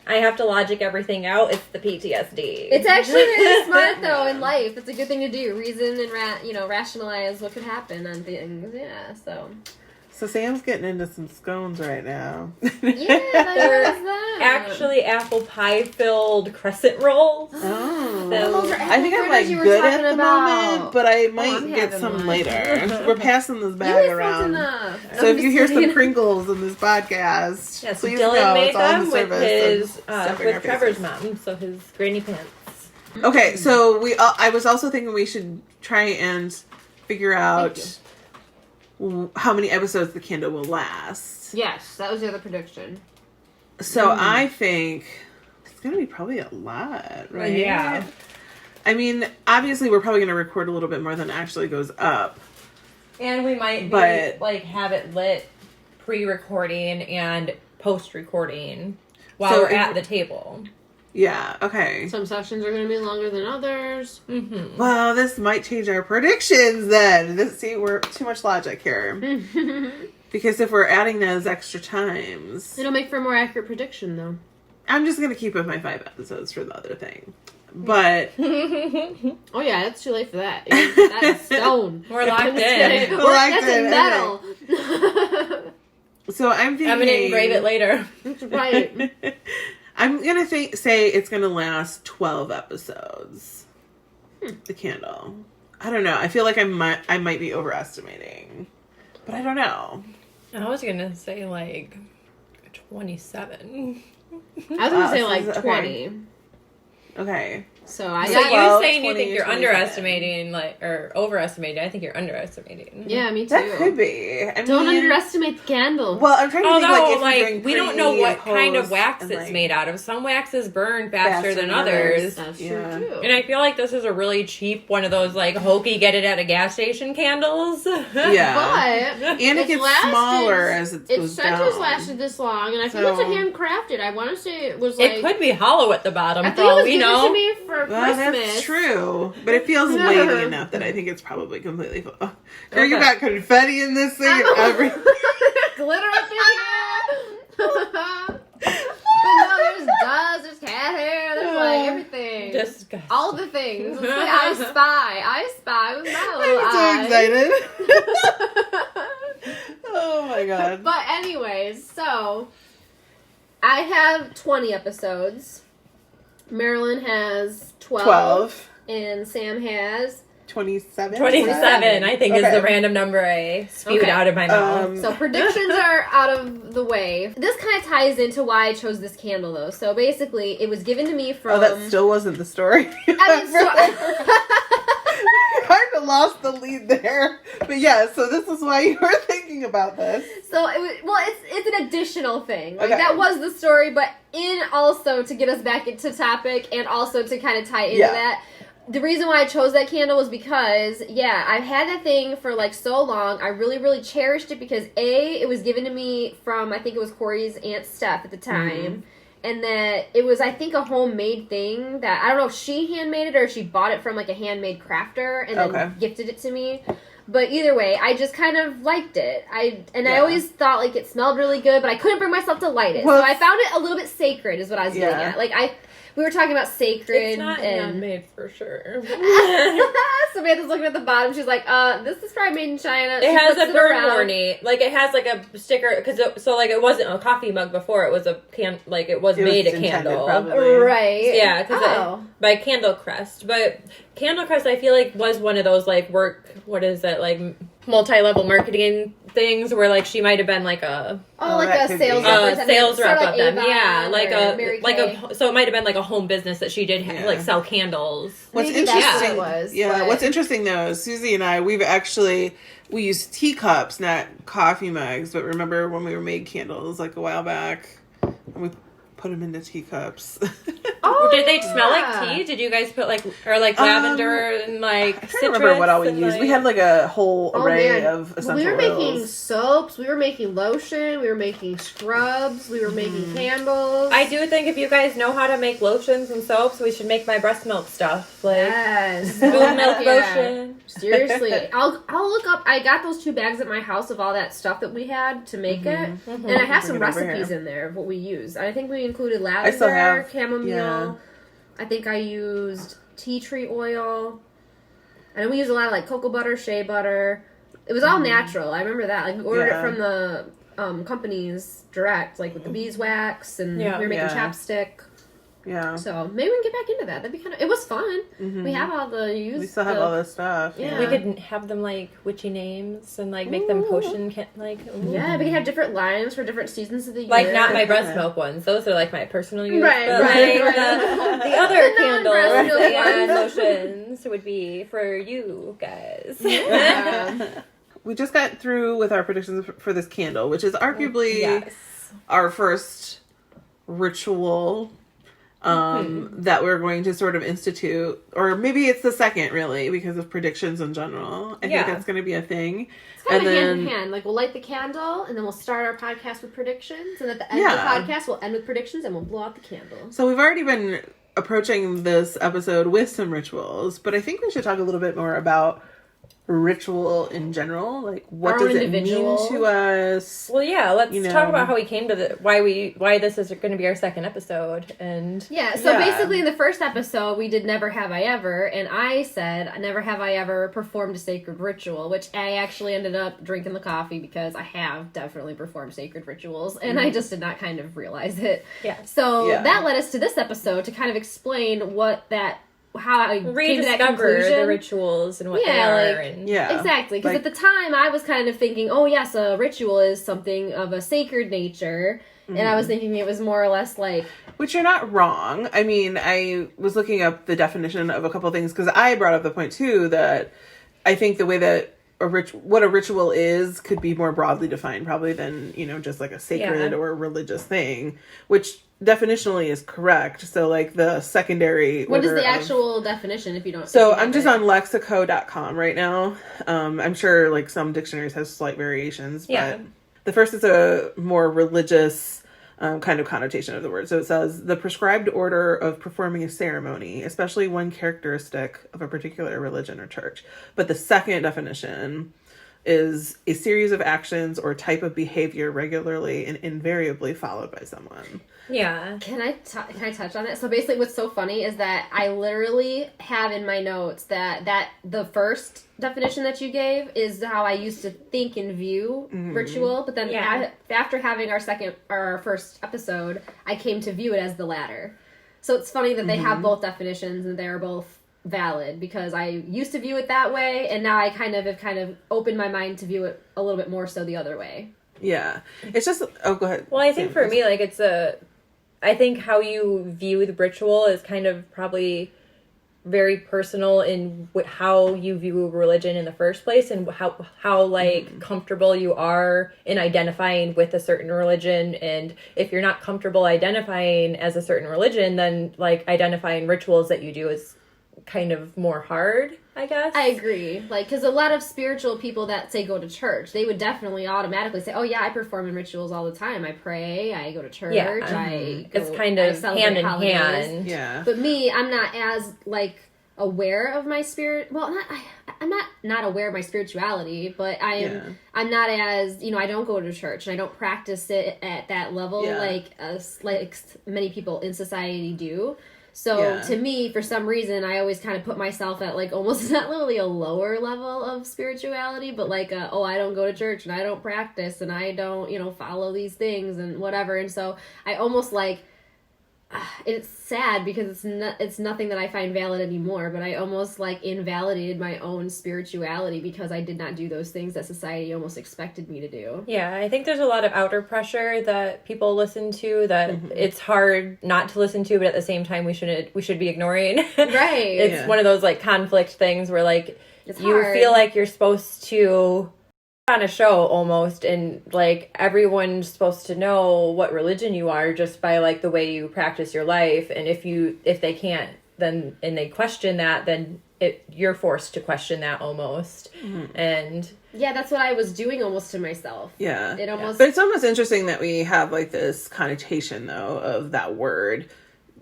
S3: I have to logic everything out. It's the PTSD.
S2: It's actually really smart though in life. It's a good thing to do. Reason and rationalize what could happen on things. Yeah. So.
S1: So Sam's getting into some scones right now.
S2: Yeah.
S3: They're
S2: That's that.
S3: actually apple pie filled crescent rolls.
S1: Oh.
S2: Those are
S1: I think I'm
S2: apple
S1: like
S2: fritters you were
S1: good at
S2: talking
S1: the
S2: about.
S1: moment, but I might
S2: I'm
S1: get
S2: having
S1: some
S2: one.
S1: later. We're passing this
S2: You
S1: bag
S2: ain't
S1: around.
S2: enough.
S1: So
S2: I'm
S1: if you
S2: just
S1: hear some
S2: kidding.
S1: Pringles in this podcast,
S3: Yes,
S1: please
S3: Dylan
S1: know
S3: made
S1: it's all in
S3: them
S1: the
S3: with
S1: service
S3: his
S1: of stuffing our
S3: with Trevor's
S1: faces.
S3: mom, so his granny pants.
S1: Okay, so I was also thinking we should try and figure out how many episodes the candle will last.
S2: Yes, that was the other prediction.
S1: So I think it's going to be probably a lot, right?
S3: Yeah.
S1: I mean, obviously we're probably going to record a little bit more than actually goes up.
S3: And we might be,
S1: But-
S3: like have it lit pre-recording and post-recording while
S1: So
S3: we're
S1: if-
S3: at the table.
S1: Yeah, okay.
S2: Some sections are going to be longer than others.
S3: Mm-hmm.
S1: Well, this might change our predictions then. We're too much logic here. Because if we're adding those extra times,
S2: It'll make for a more accurate prediction, though.
S1: I'm just going to keep with my 5 episodes for the other thing. But
S2: Oh yeah, it's too late for that. That's stone.
S3: We're locked
S2: I'm just
S3: in.
S2: kidding.
S1: We're locked
S2: That's
S1: in,
S2: in metal.
S1: so I'm thinking
S3: I'm gonna engrave it later.
S2: That's right.
S1: I'm going to say it's going to last 12 episodes. The candle. I don't know. I feel like I might be overestimating. But I don't know.
S3: I was gonna say like 27.
S2: I was gonna say
S1: so
S2: like
S1: okay.
S2: 20.
S1: Okay.
S2: So I
S3: So
S2: got
S3: you
S1: Well,
S3: saying you
S1: 20
S3: think you're
S1: 27.
S3: underestimating, like, or overestimating? I think you're underestimating.
S2: Yeah, me too.
S1: That could be. I
S2: Don't
S1: mean,
S2: underestimate the candle.
S1: Well, I'm trying to think
S3: Although,
S1: if you're doing
S3: we don't know
S1: pre,
S3: what kind of
S1: post,
S3: wax
S1: and,
S3: it's
S1: like,
S3: made out of. Some waxes burn faster than
S1: others.
S3: others.
S2: That's
S1: Yeah.
S2: true too.
S3: And I feel like this is a really cheap one of those, like, hokey get it at a gas station candles.
S1: Yeah.
S2: But
S1: And it
S2: it's
S1: gets
S2: lasted-
S1: smaller as it
S2: its
S1: goes
S2: centers
S1: down.
S2: lasted this long, and I think
S1: So-
S2: it's a handcrafted. I want to say it was like
S3: It could be hollow at the bottom,
S2: I
S3: for
S2: think it
S3: all
S2: was
S3: we
S2: given
S3: know.
S2: to me for
S1: Well,
S2: Christmas.
S1: that's true. But it feels weighty enough that I think it's probably completely full. Oh, girl, you
S3: Okay.
S1: got confetti in this thing and every...
S2: Glitter up in here. But no, there's dust, there's cat hair, there's like everything.
S3: Disgusting.
S2: all the things. It's like I spy with my little
S1: I'm so
S2: eye.
S1: excited. Oh my god.
S2: But anyways, so I have 20 episodes. Marilyn has 12.
S1: 12.
S2: And Sam has
S1: 27?
S3: 27, I think, is
S1: Okay.
S3: the random number I spewed
S2: Okay.
S3: out of my mouth.
S2: So predictions are out of the way. This kind of ties into why I chose this candle, though. So basically, it was given to me from...
S1: Oh, that still wasn't the story.
S2: I mean,
S1: Kind of lost the lead there. But yeah, so this is why you were thinking about this.
S2: So it was, well, it's an additional thing. Like,
S1: Okay.
S2: that was the story, but in also to get us back into topic and also to kind of tie into that. The reason why I chose that candle was because, I've had that thing for like so long. I really, really cherished it because it was given to me from, I think it was Corey's Aunt Steph at the time. Mm-hmm. And that it was, I think, a homemade thing that, I don't know if she handmade it or if she bought it from like a handmade crafter and then gifted it to me. But either way, I just kind of liked it. I always thought like it smelled really good, but I couldn't bring myself to light it.
S1: Well,
S2: so I found it a little bit sacred is what I was getting at. Like we were talking about sacred.
S3: It's not handmade for sure.
S2: Samantha's looking at the bottom. She's like, this is probably made in China.
S3: It has a burn warning. Like, it has, like, a sticker. Because it wasn't a coffee mug before. It was a it was made a candle.
S1: Probably.
S2: Right.
S3: Yeah, because by Candle Crest. But Candle Crest, I feel like, was one of those, like, multi-level marketing things where, like, she might have been, like, a...
S2: like a sales
S3: rep
S2: like
S3: of them.
S2: Avon,
S3: Yeah, so it might have been, like, a home business that she did, like, sell candles.
S1: What's
S2: Maybe
S1: interesting,
S2: that's what it was, but...
S1: what's interesting though is Susie and I, we use teacups, not coffee mugs, but remember when we made candles like a while back and we put them into teacups.
S3: Oh, did they smell like tea? Did you guys put lavender and like
S1: I can't
S3: citrus?
S1: remember what all we used.
S3: Like...
S1: We had like a whole array of essential
S2: oils. We were making
S1: oils.
S2: soaps, we were making lotion, we were making scrubs, we were making candles.
S3: I do think if you guys know how to make lotions and soaps, we should make my breast milk stuff. Like spoon milk lotion.
S2: Seriously. I'll look up. I got those 2 bags at my house of all that stuff that we had to make it. And I have some recipes in there of what we use. I think we included lavender, chamomile. I think I used tea tree oil. And we used a lot of like cocoa butter, shea butter. It was all natural. I remember that. Like we ordered it from the companies direct, like with the beeswax, and we were making chapstick.
S1: Yeah.
S2: So maybe we can get back into that. That'd be kind of. It was fun.
S1: Mm-hmm.
S2: We have all the
S1: We still have all this stuff.
S2: Yeah.
S3: We could have them like witchy names and like make them potion
S2: Yeah, we can have different lines for different seasons of the year.
S3: Like not my breast milk ones. Those are like my personal use.
S2: Right.
S3: The other candles
S2: milk
S3: and
S2: ones.
S3: lotions would be for you guys.
S2: Yeah.
S1: We just got through with our predictions for this candle, which is arguably our first ritual that we're going to sort of institute, or maybe it's the second, really, because of predictions in general. I think that's going to be a thing.
S2: It's kind of hand in hand. Like, we'll light the candle, and then we'll start our podcast with predictions, and at the end of the podcast, we'll end with predictions, and we'll blow out the candle.
S1: So we've already been approaching this episode with some rituals, but I think we should talk a little bit more about ritual in general. Like, what does it mean to us?
S3: Well, yeah, let's talk about how we came to why this is going to be our second episode. And
S2: basically in the first episode we did Never Have I Ever, and I said never have I ever performed a sacred ritual, which I actually ended up drinking the coffee because I have definitely performed sacred rituals, and I just did not kind of realize it. So that led us to this episode to kind of explain how I came to that conclusion.
S3: The rituals and what they are.
S2: Exactly. Because at the time, I was kind of thinking, oh, yes, a ritual is something of a sacred nature. Mm-hmm. And I was thinking it was more or less like...
S1: Which you're not wrong. I mean, I was looking up the definition of a couple things, because I brought up the point, too, that I think the way that what a ritual is could be more broadly defined, probably, than, just like a sacred or religious thing, which... definitionally is correct. So like the secondary
S2: what is the actual definition if you don't
S1: I'm just on lexico.com right now. I'm sure like some dictionaries have slight variations, but the first is a more religious kind of connotation of the word. So it says the prescribed order of performing a ceremony, especially one characteristic of a particular religion or church. But the second definition is a series of actions or type of behavior regularly and invariably followed by someone.
S2: Yeah. Can I touch on it? So basically what's so funny is that I literally have in my notes that the first definition that you gave is how I used to think and view ritual, but then after having our first episode, I came to view it as the latter. So it's funny that they have both definitions and they're both valid because I used to view it that way, and now I have kind of opened my mind to view it a little bit more so the other way.
S1: Yeah. It's just, oh, go ahead.
S3: Well, I think for me, like, I think how you view the ritual is kind of probably very personal in how you view religion in the first place, and how like comfortable you are in identifying with a certain religion. And if you're not comfortable identifying as a certain religion, then like identifying rituals that you do is kind of more hard, I guess.
S2: I agree. Like, because a lot of spiritual people that say go to church, they would definitely automatically say, oh yeah, I perform in rituals all the time. I pray, I go to church,
S3: it's kind of hand in hand.
S1: Yeah.
S2: But me, I'm not as, like, aware of my spirit. Well, I'm not aware of my spirituality, but I'm not as, I don't go to church and I don't practice it at that level like many people in society do. So to me, for some reason, I always kind of put myself at like almost not literally a lower level of spirituality, but like, I don't go to church and I don't practice and I don't, follow these things and whatever. And so I almost like, it's sad because it's nothing that I find valid anymore, but I almost like invalidated my own spirituality because I did not do those things that society almost expected me to do.
S3: Yeah, I think there's a lot of outer pressure that people listen to that it's hard not to listen to, but at the same time we should be ignoring.
S2: Right.
S3: It's one of those like conflict things where like
S2: it's
S3: you
S2: hard.
S3: feel like you're supposed to on a show almost, and like everyone's supposed to know what religion you are just by like the way you practice your life, and if they can't then and they question that, then you're forced to question that almost. And
S2: yeah, that's what I was doing almost to myself.
S1: Yeah.
S2: But
S1: it's almost interesting that we have like this connotation though of that word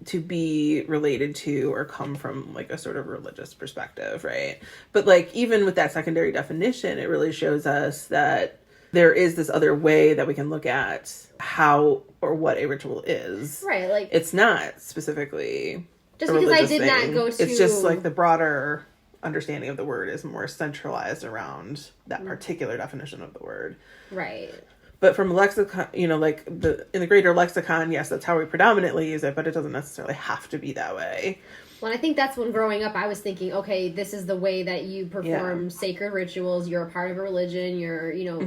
S1: to be related to or come from like a sort of religious perspective, right? But like even with that secondary definition, it really shows us that there is this other way that we can look at how or what a ritual is.
S2: Right, like
S1: it's not specifically
S2: just because I did not go to,
S1: it's just like the broader understanding of the word is more centralized around that particular definition of the word.
S2: Right.
S1: But from lexicon, like in the greater lexicon, yes, that's how we predominantly use it, but it doesn't necessarily have to be that way.
S2: Well, I think that's when growing up, I was thinking, okay, this is the way that you perform sacred rituals. You're a part of a religion. You're, you're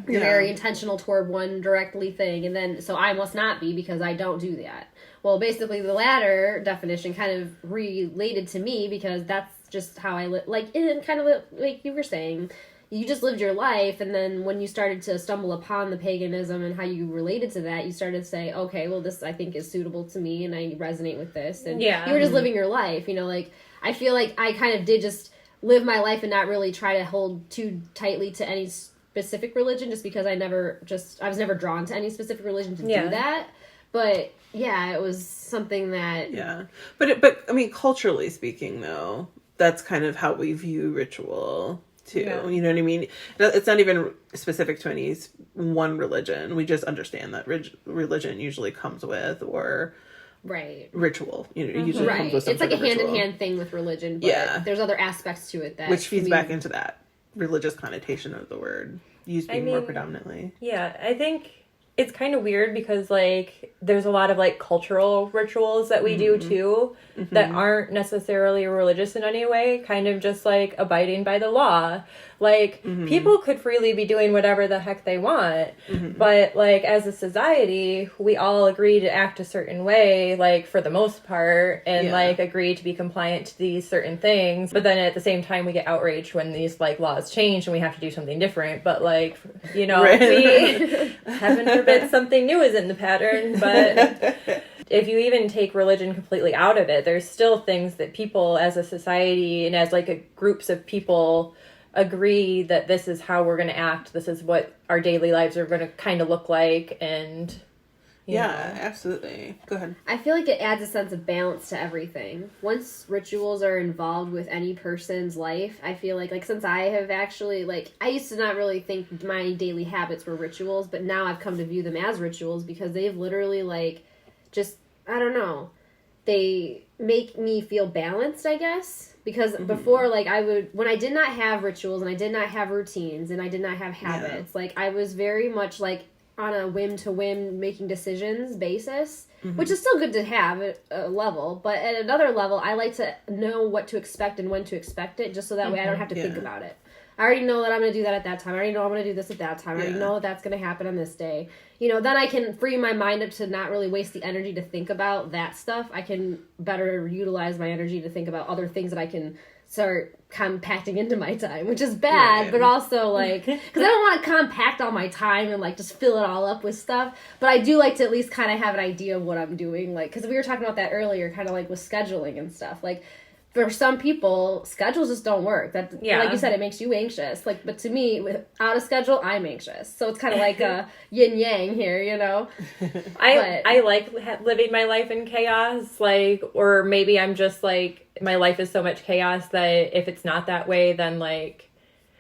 S2: very intentional toward one directly thing. And then, so I must not be because I don't do that. Well, basically the latter definition kind of related to me because that's just how I live. Like, kind of like you were saying, you just lived your life, and then when you started to stumble upon the paganism and how you related to that, you started to say, okay, well, this I think is suitable to me, and I resonate with this. And you were just living your life, like, I feel like I kind of did just live my life and not really try to hold too tightly to any specific religion, just because I was never drawn to any specific religion to do that. But, yeah, it was something that...
S1: Yeah. But I mean, culturally speaking, though, that's kind of how we view ritual too. Yeah. You know what I mean? It's not even specific to any one religion. We just understand that religion usually comes with ritual. It usually comes with some
S2: it's like a
S1: hand in
S2: hand thing with religion, but there's other aspects to it that
S1: which feeds back into that religious connotation of the word used more predominantly.
S3: Yeah, I think it's kind of weird because like there's a lot of like cultural rituals that we do too that aren't necessarily religious in any way, kind of just like abiding by the law. Like people could freely be doing whatever the heck they want, but like as a society we all agree to act a certain way, like for the most part, and like agree to be compliant to these certain things, but then at the same time we get outraged when these like laws change and we have to do something different. But like we heaven forbid something new is in the pattern, but if you even take religion completely out of it, there's still things that people as a society and as like groups of people agree that this is how we're going to act, this is what our daily lives are going to kind of look like. And you know.
S1: Absolutely, go ahead.
S2: I feel like it adds a sense of balance to everything. Once rituals are involved with any person's life, I feel like since I have actually, like, I used to not really think my daily habits were rituals, but now I've come to view them as rituals because they've literally, like, just, I don't know, they make me feel balanced, I guess. Because before, like, when I did not have rituals and I did not have routines and I did not have habits, like, I was very much, like, on a whim-to-whim making decisions basis, which is still good to have at a level, but at another level, I like to know what to expect and when to expect it, just so that way I don't have to think about it. I already know that I'm going to do that at that time. I already know I'm going to do this at that time. I already know that's going to happen on this day. You know, then I can free my mind up to not really waste the energy to think about that stuff. I can better utilize my energy to think about other things that I can start compacting into my time, which is bad, but also, like, because I don't want to compact all my time and, like, just fill it all up with stuff, but I do like to at least kind of have an idea of what I'm doing, like, because we were talking about that earlier, kind of, like, with scheduling and stuff, like, for some people, schedules just don't work. That, like you said, it makes you anxious. Like, but to me, without a schedule, I'm anxious. So it's kind of like a yin yang here, you know.
S3: I like living my life in chaos. Like, or maybe I'm just like, my life is so much chaos that if it's not that way, then like.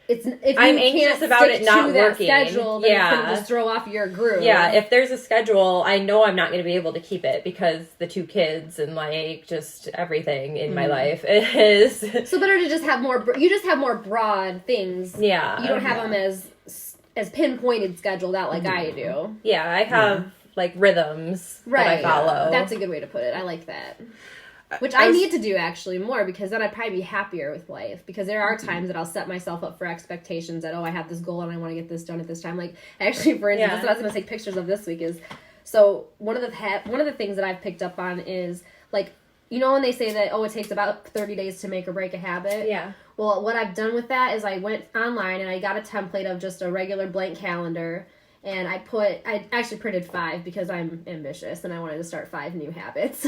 S3: If I'm anxious about it not working.
S2: Schedule, then it's gonna just throw off your groove.
S3: Yeah, if there's a schedule, I know I'm not going to be able to keep it because the 2 kids and like just everything in my life is.
S2: So better to just have more. You just have more broad things.
S3: Yeah,
S2: you don't have them as pinpointed scheduled out like I do.
S3: Yeah, I have like rhythms that I follow.
S2: That's a good way to put it. I like that. Which I need to do actually more, because then I'd probably be happier with life, because there are times that I'll set myself up for expectations that, I have this goal and I want to get this done at this time. Like, actually, for instance, that's what I was going to take pictures of this week is, so one of the things that I've picked up on is, like, you know when they say that, it takes about 30 days to make or break a habit?
S3: Yeah.
S2: Well, what I've done with that is I went online and I got a template of just a regular blank calendar. And I actually printed 5 because I'm ambitious and I wanted to start 5 new habits.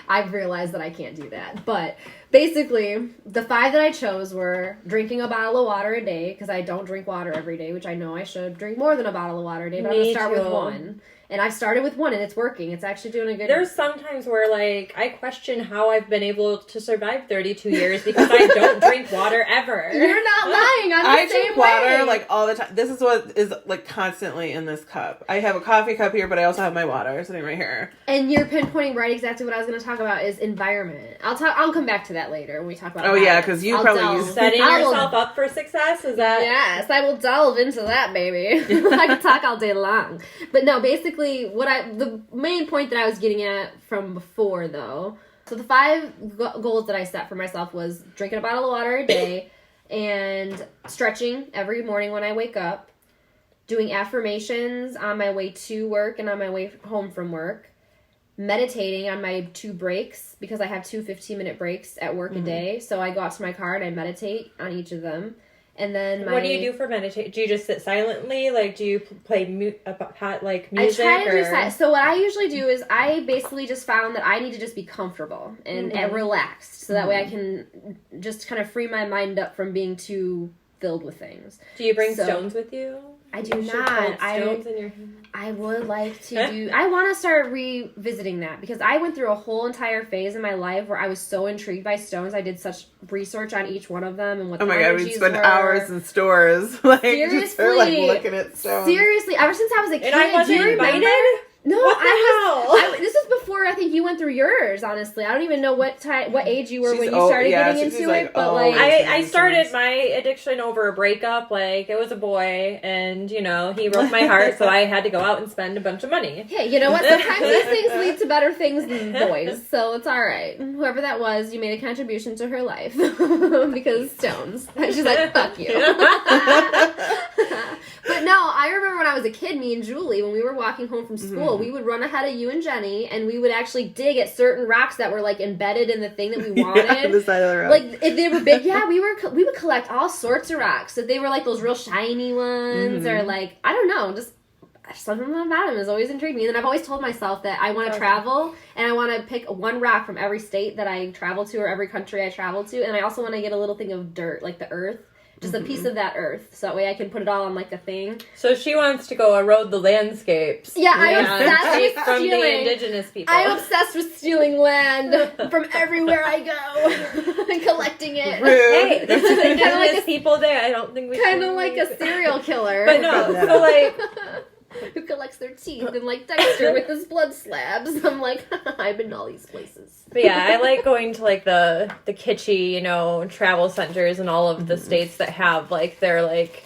S2: I've realized that I can't do that. But basically, the 5 that I chose were drinking a bottle of water a day, because I don't drink water every day, which I know I should drink more than a bottle of water a day, but I'm going to start with 1. And I've started with 1 and it's working. It's actually doing a good...
S3: There's sometimes where, like, I question how I've been able to survive 32 years because I don't drink water ever.
S2: You're not lying. I
S1: drink water, like, all the time. This is what is, like, constantly in this cup. I have a coffee cup here, but I also have my water sitting right here.
S2: And you're pinpointing right exactly what I was going to talk about is environment. I'll come back to that later when we talk about
S1: habits. Yeah, because you probably use...
S3: Setting yourself up for success, is that...
S2: Yes, I will delve into that, baby. I can talk all day long. But no, basically, the main point that I was getting at from before, though, so the 5 goals that I set for myself was drinking a bottle of water a day, and stretching every morning when I wake up, doing affirmations on my way to work and on my way home from work, meditating on my 2 breaks, because I have 2 15-minute breaks at work a day, so I go out to my car and I meditate on each of them. And then
S3: what do you do for meditation? Do you just sit silently? Like, do you play music?
S2: I try to do silent. So what I usually do is I basically just found that I need to just be comfortable and relaxed, so that way I can just kind of free my mind up from being too filled with things.
S3: Do you bring stones with you?
S2: I do not. I would like to do... I want to start revisiting that, because I went through a whole entire phase in my life where I was so intrigued by stones. I did such research on each one of them and what the energies were.
S1: We'd spend hours in stores, like,
S2: seriously,
S1: just for, like, looking at stones.
S2: Seriously, ever since I was a kid.
S3: And I wasn't invited?
S2: No,
S3: what the hell?
S2: This was before I think you went through yours, honestly. I don't even know what age you were when you started getting into it. But like,
S3: I started my addiction over a breakup. Like, it was a boy, and, you know, he broke my heart, so I had to go out and spend a bunch of money.
S2: Hey, you know what? Sometimes these things lead to better things than boys, so it's all right. Whoever that was, you made a contribution to her life. Because stones. She's like, fuck you. But no, I remember when I was a kid, me and Julie, when we were walking home from school, we would run ahead of you and Jenny, and we would actually dig at certain rocks that were, like, embedded in the thing that we wanted.
S1: On the side of the road.
S2: Like, if they were big, we would collect all sorts of rocks. If they were, like, those real shiny ones, or, like, I don't know, just something about them has always intrigued me. And then I've always told myself that I want to travel, and I want to pick 1 rock from every state that I travel to, or every country I travel to, and I also want to get a little thing of dirt, like the earth. Just a piece of that earth, so that way I can put it all on, like, a thing.
S3: So she wants to go erode the landscapes.
S2: Yeah, I'm obsessed with
S3: from
S2: stealing.
S3: the indigenous people.
S2: I'm obsessed with stealing land from everywhere I go and collecting it.
S1: Rude.
S3: Hey, there's just indigenous people there. I don't think we
S2: kind of like a serial killer.
S3: But no, so, like...
S2: who collects their teeth, and like Dexter with his blood slabs. I'm like, I've been to all these places.
S3: But yeah, I like going to, like, the kitschy, you know, travel centers in all of the states that have, like, their, like,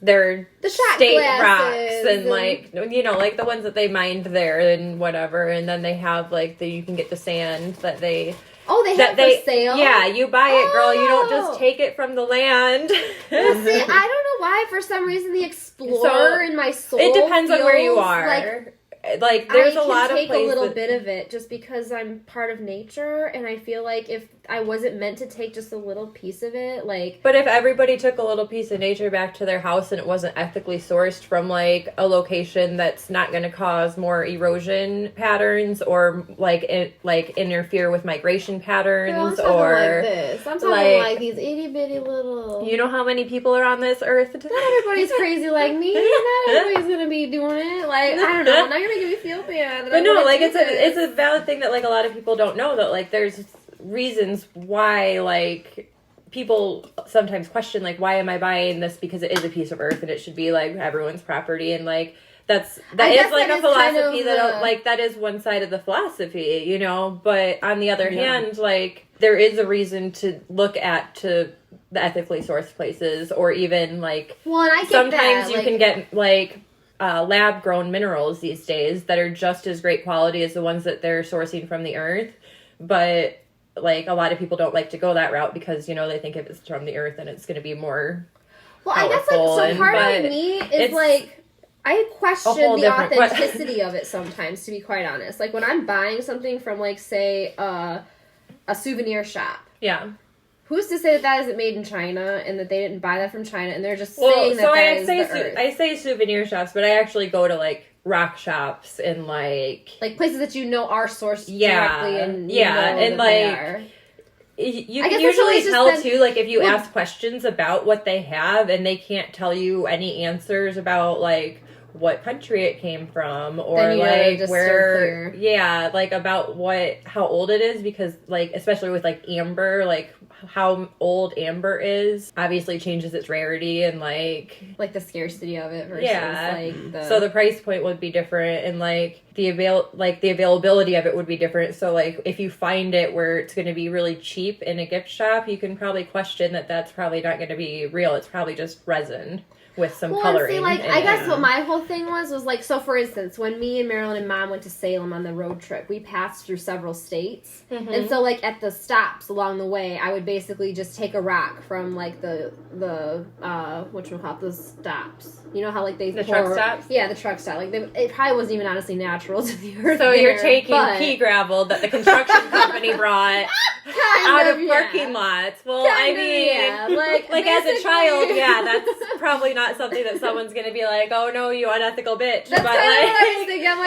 S3: their
S2: the shot
S3: state
S2: glasses
S3: rocks and like, you know, like the ones that they mined there and whatever, and then they have like you can get the sand that they.
S2: Oh, they have it for sale?
S3: Yeah, you buy it, girl. You don't just take it from the land.
S2: Well, see, I don't know why, for some reason, the explorer in my soul
S3: it depends on where you are. Like there's a lot of places. I can take a little bit of it just because I'm part of nature, and I feel like if I wasn't meant to take just a little piece of it, like... But if everybody took a little piece of nature back to their house and it wasn't ethically sourced from, like, a location that's not going to cause more erosion patterns or, like, interfere with migration patterns,
S2: I'm talking like this. I'm talking like these itty-bitty little...
S3: You know how many people are on this earth?
S2: Not everybody's crazy like me. Not everybody's going to be doing it. Like, I don't know. Now you're making me feel bad.
S3: But no, like, it's a valid thing that, like, a lot of people don't know, that, like, there's reasons why, like, people sometimes question, like, why am I buying this? Because it is a piece of earth and it should be, like, everyone's property, and, like, that is like a philosophy that, like, that is one side of the philosophy, you know, but on the other hand, like, there is a reason to look at the ethically sourced places, or even, like, sometimes you can get, like, lab grown minerals these days that are just as great quality as the ones that they're sourcing from the earth, but like a lot of people don't like to go that route because, you know, they think if it's from the earth then it's going to be more
S2: I guess, like, so part of me is like, I question the authenticity of it sometimes, to be quite honest. Like, when I'm buying something from, like, say, a souvenir shop.
S3: Yeah.
S2: Who's to say that isn't made in China and that they didn't buy that from China and they're just saying that is the earth?
S3: I say souvenir shops, but I actually go to, like, rock shops and, like
S2: places that you know are sourced directly and
S3: and like you can usually tell too, like, if you ask questions about what they have and they can't tell you any answers about, like, what country it came from, or like where like about how old it is, because, like, especially with, like, amber, like how old amber is obviously changes its rarity and like
S2: the scarcity of it versus
S3: so the price point would be different, and like the availability of it would be different. So, like, if you find it where it's going to be really cheap in a gift shop, you can probably question that's probably not going to be real. It's probably just resin with some coloring.
S2: See, like, I guess what my whole thing was like, so for instance, when me and Marilyn and Mom went to Salem on the road trip, we passed through several states. Mm-hmm. And so, like, at the stops along the way, I would basically just take a rock from, like, the whatchamacallit, those stops. You know how, like, they...
S3: The truck stops?
S2: Yeah, the truck stop. Like, it probably wasn't even honestly natural to the earth.
S3: So you're taking pea gravel that the construction company brought out of parking lots. Well, I mean, like as a child, that's probably not something that someone's going to be like, oh no, you unethical bitch.
S2: That's
S3: but,
S2: kind
S3: like,
S2: of what I was thinking. I'm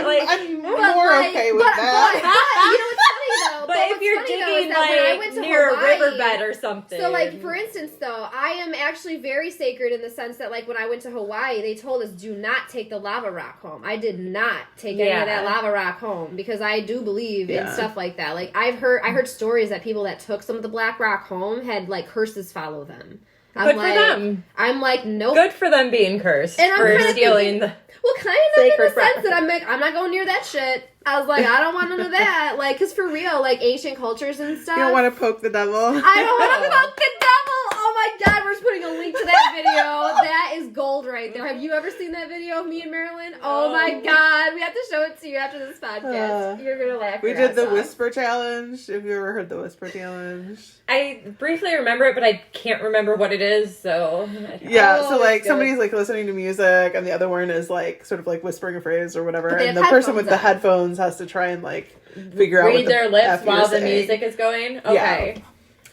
S2: like,
S1: I'm more okay with that.
S2: You know what's funny though?
S3: But if you're digging, like, near
S2: Hawaii,
S3: a riverbed or something.
S2: So, like, for instance, though, I am actually very sacred in the sense that, like, when I went to Hawaii, they told us, do not take the lava rock home. I did not take any of that lava rock home because I do believe in stuff like that. Like, I heard stories that people that took some of the black rock home had, like, curses follow them.
S3: Good for them.
S2: I'm like, nope.
S3: Good for them being cursed for stealing the
S2: well, kind of in the sense that I'm not going near that shit. I was like, I don't want none of that. Like, because for real, like, ancient cultures and stuff.
S1: You don't want to poke the devil.
S2: I don't want to poke the devil. Oh my God, we're just putting a link to that video. That is gold right there. Have you ever seen that video of me and Marilyn? Oh my God, we have to show it to you after this podcast. You're gonna laugh.
S1: We did the whisper challenge. Have you ever heard the whisper challenge?
S3: I briefly remember it, but I can't remember what it is. So
S1: so like somebody's like listening to music, and the other one is like sort of like whispering a phrase or whatever, and the person with the headphones has to try and like figure out
S3: read their lips while the music is going. Okay.
S1: Yeah.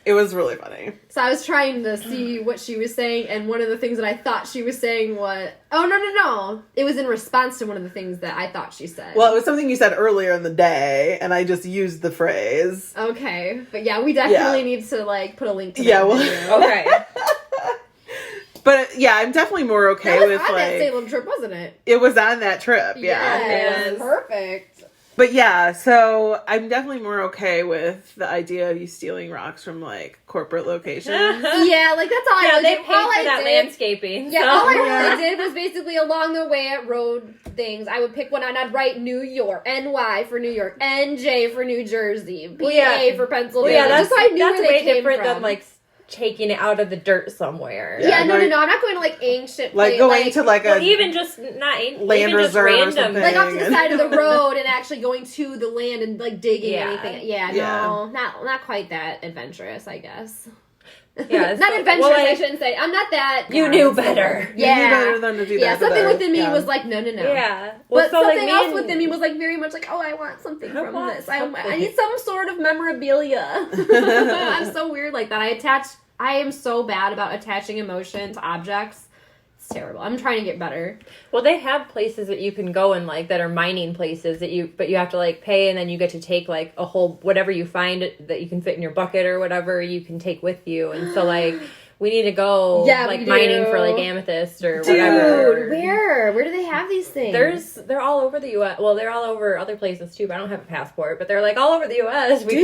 S1: It was really funny.
S2: So I was trying to see what she was saying, and one of the things that I thought she was saying was... Oh, no. It was in response to one of the things that I thought she said.
S1: Well, it was something you said earlier in the day, and I just used the phrase.
S2: Okay. But yeah, we definitely need to, like, put a link to that video.
S3: Okay.
S1: But yeah, I'm definitely more okay with,
S2: on
S1: like...
S2: that Salem trip, wasn't it?
S1: It was on that trip,
S2: Yes. Perfect.
S1: But yeah, so I'm definitely more okay with the idea of you stealing rocks from, like, corporate locations.
S2: Yeah, like, that's all I really
S3: did. They paid for that landscaping.
S2: Yeah, all I really did was basically along the way at road things, I would pick one and I'd write New York, NY for New York, NJ for New Jersey, PA for Pennsylvania.
S3: Well, yeah,
S2: just so I knew where they came
S3: different
S2: from.
S3: than, like, taking it out of the dirt somewhere.
S2: Yeah, no. I'm not going to like ancient
S1: like
S2: place,
S1: going to like a
S3: even just not
S1: land
S3: even just
S1: reserve or
S3: random,
S1: something.
S2: like off to the side of the road and actually going to the land and like digging
S3: Yeah.
S2: anything. Yeah, no, not quite that adventurous, I guess.
S3: Yeah,
S2: not adventurous.
S3: well, like,
S2: I shouldn't say. I'm not that.
S3: You knew better.
S2: Yeah,
S1: you knew better than to do that.
S2: Yeah, something
S1: to
S2: within me
S1: yeah.
S2: was like, no.
S3: Yeah, well,
S2: But
S3: so,
S2: something
S3: like,
S2: else within me was like very much like, oh, I want something from this. I need some sort of memorabilia. I'm so weird like that. I am so bad about attaching emotion to objects. It's terrible. I'm trying to get better.
S3: Well, they have places that you can go and like that are mining places but you have to like pay, and then you get to take like a whole whatever you find that you can fit in your bucket or whatever you can take with you, and so like. We need to go like mining for like amethyst or whatever.
S2: Dude, where do they have these things?
S3: They're all over the U.S. Well, they're all over other places too. But I don't have a passport, but they're like all over the U.S. We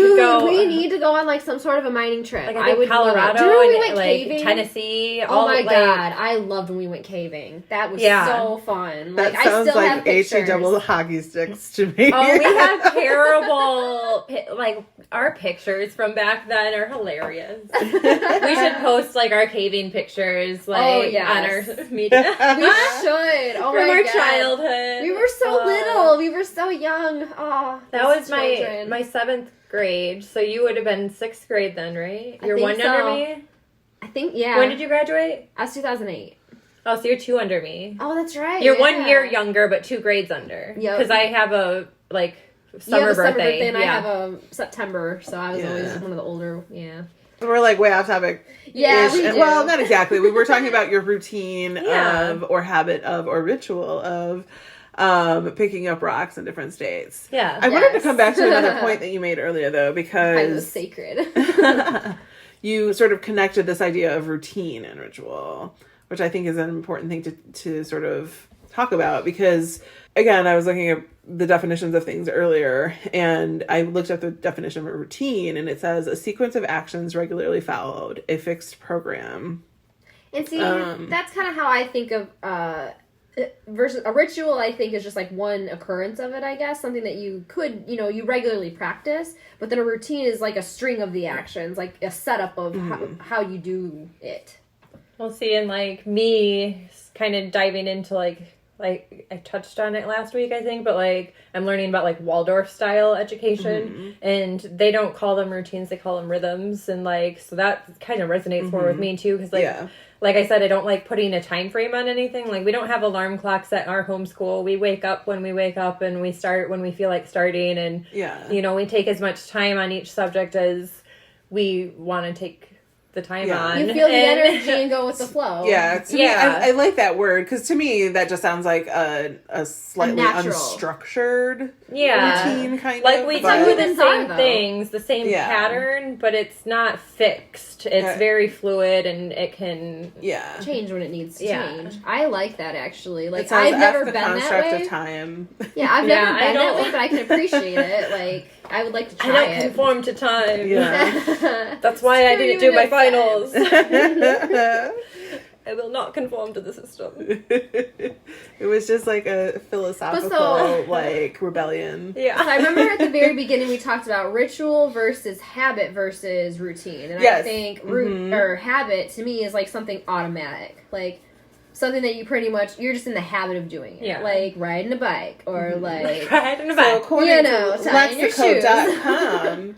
S2: need to go on like some sort of a mining trip.
S3: Like I would Colorado
S2: and
S3: we went like caving? Tennessee.
S2: Oh my god, I loved when we went caving. That was so fun. Like
S1: that sounds
S2: I still
S1: like
S2: have pictures.
S1: double hockey sticks to me.
S3: Oh, we have terrible like our pictures from back then are hilarious. We should post like our caving pictures like on our media.
S2: We should. Oh
S3: from
S2: my
S3: our
S2: god.
S3: childhood.
S2: We were so little. We were so young. Oh,
S3: that was my 7th grade. So you would have been 6th grade then, right? You're one under me?
S2: I think, yeah.
S3: When did you graduate?
S2: I was 2008.
S3: Oh, so you're 2 under me.
S2: Oh, that's right.
S3: You're 1 year younger, but 2 grades under.
S2: Yep.
S3: Because I have a like summer birthday,
S2: and I have a September, so I was always one of the older. Yeah.
S1: We're like way off topic.
S2: Yeah, we do.
S1: Well, not exactly. We were talking about your routine of, or habit of, or ritual of picking up rocks in different states.
S3: Yeah.
S1: I wanted to come back to another point that you made earlier, though, because
S2: it was sacred.
S1: You sort of connected this idea of routine and ritual, which I think is an important thing to sort of talk about, because again, I was looking at the definitions of things earlier, and I looked up the definition of a routine, and it says a sequence of actions regularly followed, a fixed program.
S2: And see, that's kind of how I think of versus a ritual. I think is just like one occurrence of it, I guess, something that you could, you regularly practice, but then a routine is like a string of the actions, like a setup of how you do it.
S3: Well, see, and like me kind of diving into like I touched on it last week, I think, but like I'm learning about like Waldorf style education, and they don't call them routines, they call them rhythms, and like so that kind of resonates more with me too, because like I said, I don't like putting a time frame on anything. Like we don't have alarm clocks at our homeschool. We wake up when we wake up, and we start when we feel like starting, and we take as much time on each subject as we want to take the time on.
S2: You feel the energy and go with the flow.
S1: Yeah, to me, I like that word, because to me that just sounds like a slightly unstructured routine kind of.
S3: Like we do the same things, the same pattern, but it's not fixed. It's very fluid, and it can
S2: change when it needs to change. I like that, actually. Like
S1: I've
S2: never been that way.
S1: Of time.
S2: Yeah, I've never been that way, but I can appreciate it. Like I would like to try it.
S3: I don't conform to time.
S1: Yeah.
S3: That's why I didn't do my finals. I will not conform to the system.
S1: It was just like a philosophical like rebellion.
S2: Yeah. So I remember at the very beginning we talked about ritual versus habit versus routine. And I think or habit to me is like something automatic. Like something that you pretty much, you're just in the habit of doing it. Yeah. Like riding a bike or like
S3: riding a bike.
S1: So according to Lexico.com,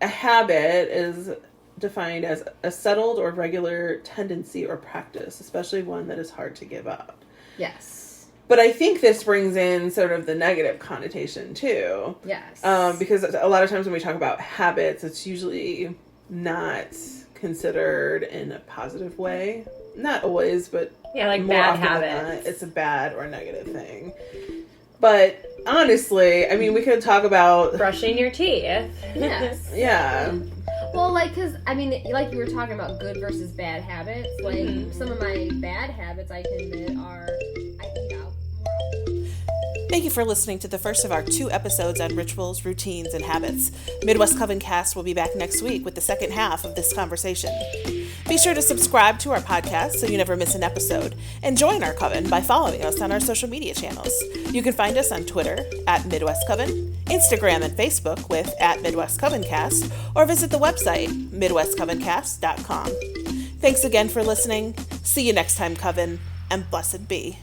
S1: a habit is defined as a settled or regular tendency or practice, especially one that is hard to give up.
S2: Yes.
S1: But I think this brings in sort of the negative connotation too.
S2: Yes.
S1: Because a lot of times when we talk about habits, it's usually not considered in a positive way. Not always, but
S3: like
S1: more
S3: bad
S1: often
S3: habits.
S1: Than not, it's a bad or negative thing. But honestly, I mean, we could talk about
S3: brushing your teeth.
S2: Yes.
S1: Yeah.
S2: Well, like, because, I mean, like you were talking about good versus bad habits. Like, some of my bad habits, I can admit, are I eat out more.
S4: Thank you for listening to the first of our 2 episodes on rituals, routines, and habits. Midwest Coven Cast will be back next week with the second half of this conversation. Be sure to subscribe to our podcast so you never miss an episode, and join our coven by following us on our social media channels. You can find us on Twitter @Midwest Coven, Instagram and Facebook with @MidwestCovencast, or visit the website, MidwestCovencast.com. Thanks again for listening. See you next time, Coven, and blessed be.